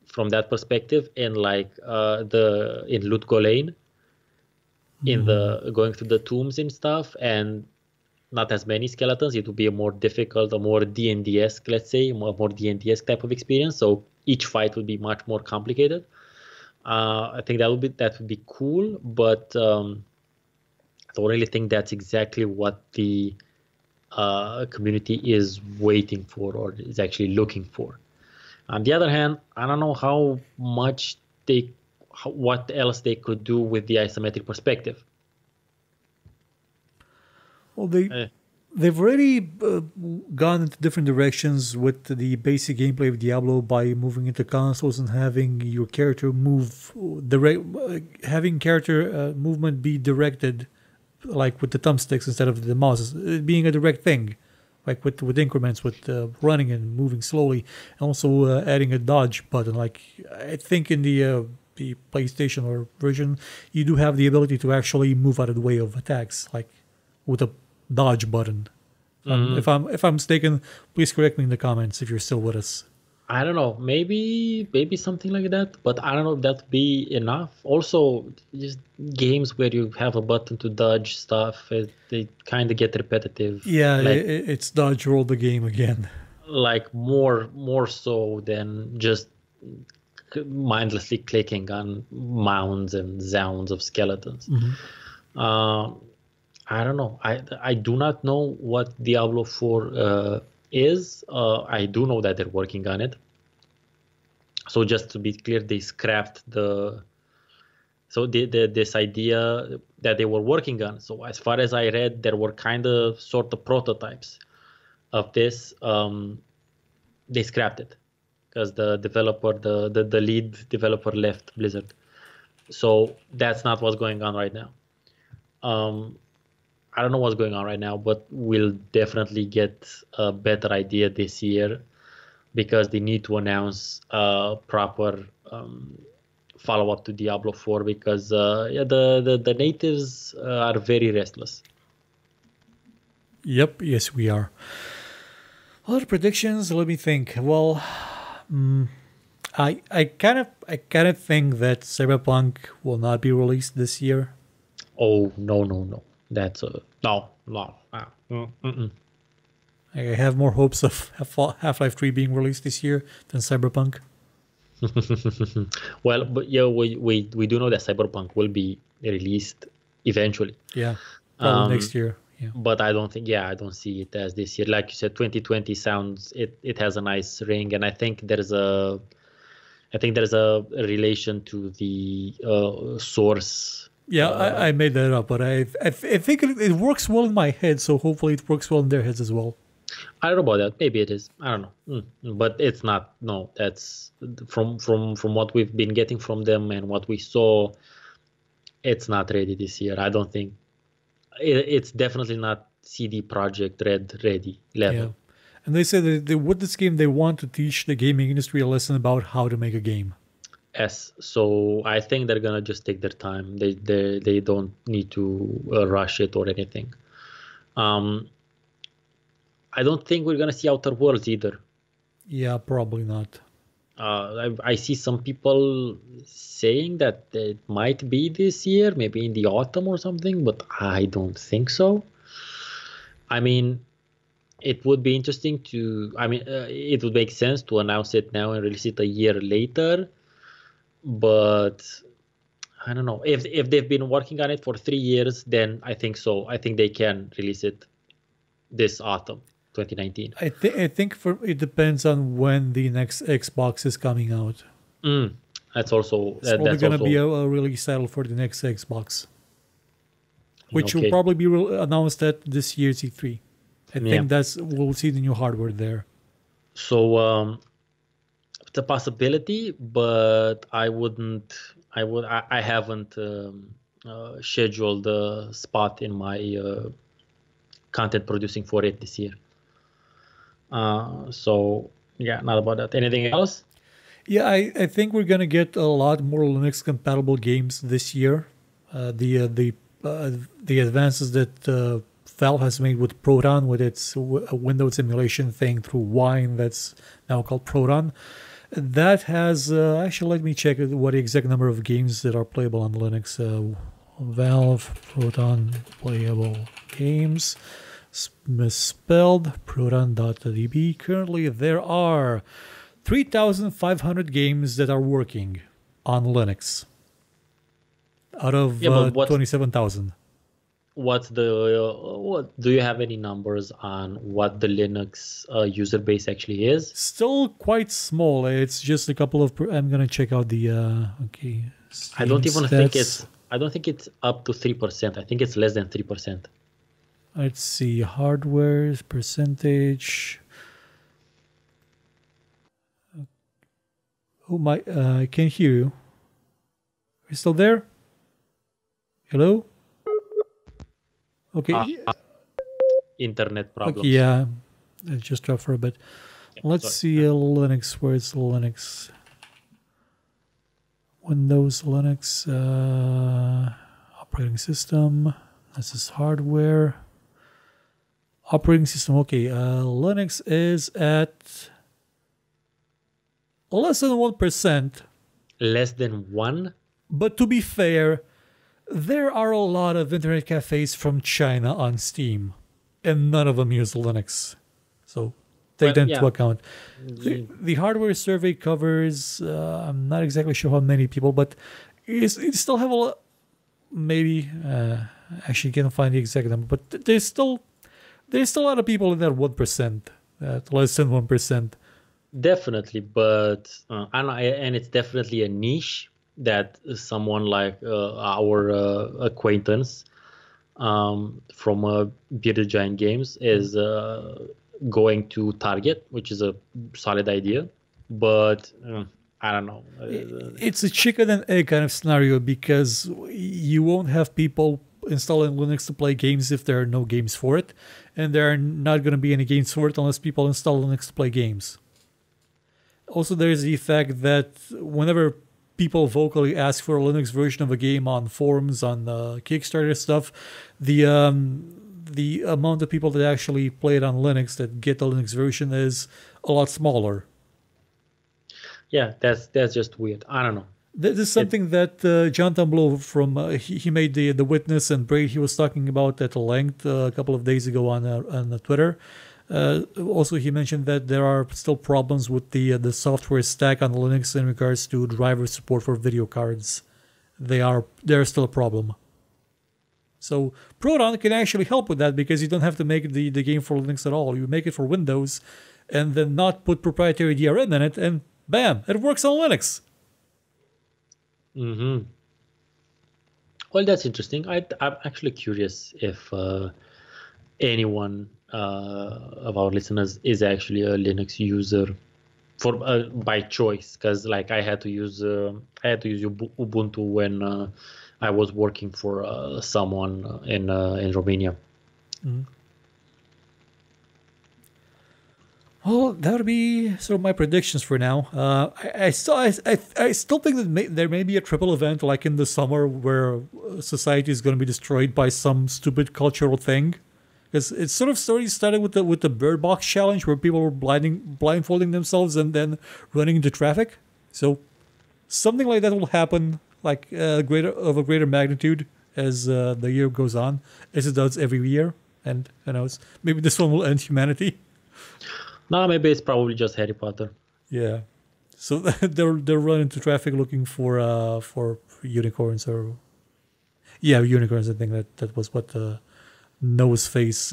from that perspective, in like in Lutgolain, in the going through the tombs and stuff, and not as many skeletons. It would be a more difficult, a more D&D-esque, let's say, more D&D-esque type of experience. So each fight would be much more complicated. I think that would be cool, but I don't really think that's exactly what the community is waiting for or is actually looking for. On the other hand, I don't know how much what else they could do with the isometric perspective. Well, they've already gone into different directions with the basic gameplay of Diablo by moving into consoles and having your character having character movement be directed, like with the thumbsticks instead of the mouse, it being a direct thing, like with increments, with running and moving slowly, and also adding a dodge button. Like I think in the PlayStation or version, you do have the ability to actually move out of the way of attacks, like with a dodge button. If I'm mistaken, please correct me in the comments if you're still with us. I don't know, maybe something like that, but I don't know if that would be enough. Also, just games where you have a button to dodge stuff, they kind of get repetitive. Yeah, like it's dodge roll the game again. like more so than just mindlessly clicking on mounds and zounds of skeletons. I don't know. I do not know what Diablo 4 is. I do know that they're working on it. So just to be clear, they scrapped this idea that they were working on. So as far as I read, there were kind of sort of prototypes of this. They scrapped it because the lead developer left Blizzard. So that's not what's going on right now. I don't know what's going on right now, but we'll definitely get a better idea this year, because they need to announce a proper follow-up to Diablo 4, because the natives are very restless. Yep, yes we are. Other predictions, let me think. Well, I kind of think that Cyberpunk will not be released this year. Oh no. That's no. I have more hopes of Half-Life 3 being released this year than Cyberpunk. Well, but yeah, we do know that Cyberpunk will be released eventually. Yeah, probably next year. Yeah. But I don't think, I don't see it as this year. Like you said, 2020 sounds, it has a nice ring, and I think there's a relation to the source. Yeah, I made that up, but I think it works well in my head, so hopefully it works well in their heads as well. I don't know about that. Maybe it is. I don't know. But it's not. No, that's from what we've been getting from them and what we saw. It's not ready this year. I don't think it's definitely not CD Projekt Red ready level. Yeah. And they said that with this game, they want to teach the gaming industry a lesson about how to make a game. Yes, so I think they're gonna just take their time. They don't need to rush it or anything. Um, I don't think we're gonna see Outer Worlds either. Yeah, probably not. I see some people saying that it might be this year, maybe in the autumn or something, but I don't think so. I mean, it would be interesting to, it would make sense to announce it now and release it a year later, but I don't know. If they've been working on it for 3 years, then I think so. I think they can release it this autumn, 2019. I think it depends on when the next Xbox is coming out. That's also It's probably going to be a release title for the next Xbox, which will probably be announced at this year's E3. I think we'll see the new hardware there. So it's a possibility, but I haven't scheduled a spot in my content producing for it this year. So yeah, not about that. Anything else? Yeah, I think we're gonna get a lot more Linux compatible games this year. The advances that Valve has made with Proton, with its Windows emulation thing through Wine, that's now called Proton. That has actually, let me check what the exact number of games that are playable on Linux. Valve Proton playable games, misspelled, proton.db. Currently there are 3,500 games that are working on Linux out of 27,000. What do you have any numbers on what the Linux user base actually is? Still quite small. It's just a couple of. I'm gonna check out the. Okay. I don't even think it's. I don't think it's up to 3%. I think it's less than 3%. Let's see, hardware percentage. Oh my! I can't hear you. Are you still there? Hello? Okay. Internet problems. Okay, yeah, I just dropped for a bit. Yeah, let's see Linux. Where's Linux? Windows, Linux, operating system. This is hardware. Operating system. Okay, Linux is at less than 1%. Less than 1? But to be fair, there are a lot of internet cafes from China on Steam, and none of them use Linux. So take that into account. The hardware survey covers, I'm not exactly sure how many people, but it still have a lot, maybe, actually can't find the exact number, but there's still a lot of people in that 1%, less than 1%. Definitely, but and it's definitely a niche that someone like our acquaintance from Bearded Giant Games is going to target, which is a solid idea. But I don't know. It's a chicken and egg kind of scenario, because you won't have people installing Linux to play games if there are no games for it, and there are not going to be any games for it unless people install Linux to play games. Also, there's the fact that whenever people vocally ask for a Linux version of a game on forums, on Kickstarter stuff, the amount of people that actually play it on Linux, that get the Linux version, is a lot smaller. Yeah, that's just weird. I don't know. This is something that John Tamblo from he made the Witness and Braid, he was talking about at length a couple of days ago on Twitter. Also, he mentioned that there are still problems with the software stack on Linux in regards to driver support for video cards. They're still a problem. So Proton can actually help with that because you don't have to make the game for Linux at all. You make it for Windows and then not put proprietary DRM in it, and bam, it works on Linux. Mm-hmm. Well, that's interesting. I'm actually curious if anyone of our listeners is actually a Linux user for by choice, because like I had to use Ubuntu when I was working for someone in Romania. Mm. Well, that would be sort of my predictions for now. I still think that there may be a triple event like in the summer where society is going to be destroyed by some stupid cultural thing. Because it sort of started with the Bird Box challenge where people were blindfolding themselves and then running into traffic. So something like that will happen, like a greater magnitude as the year goes on, as it does every year. And who knows, maybe this one will end humanity. No, maybe it's probably just Harry Potter. Yeah. So they're running into traffic looking for unicorns or unicorns. I think that was what the Noseless Face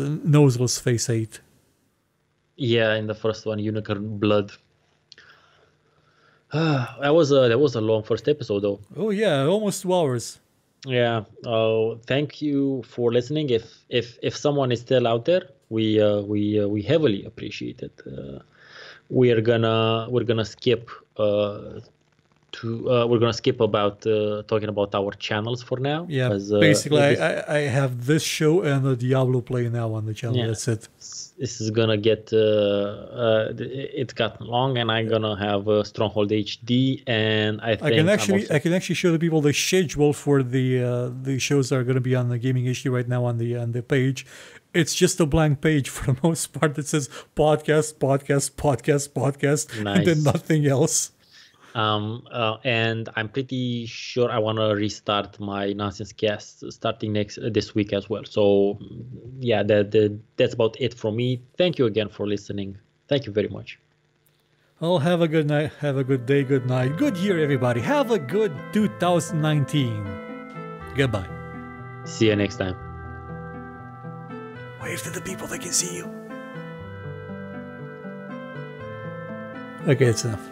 8. Yeah, in the first one, Unicorn Blood. That was a long first episode though. Oh yeah, almost 2 hours. Yeah. Thank you for listening. If someone is still out there, we heavily appreciate it. We're gonna skip we're gonna skip about talking about our channels for now. Yeah, basically, I have this show and the Diablo play now on the channel. Yeah, that's it. This is gonna get it's gotten long, and I'm gonna have Stronghold HD, and I can actually show the people the schedule for the shows that are gonna be on the Gaming HD right now on the page. It's just a blank page for the most part that says podcast, nice. And then nothing else. And I'm pretty sure I want to restart my Nonsense Cast starting this week as well. So yeah, that's about it from me. Thank you again for listening. Thank you very much. Well, have a good night, have a good day, good night, good year, everybody. Have a good 2019. Goodbye. See you next time. Wave to the people that can see you. Okay, it's enough.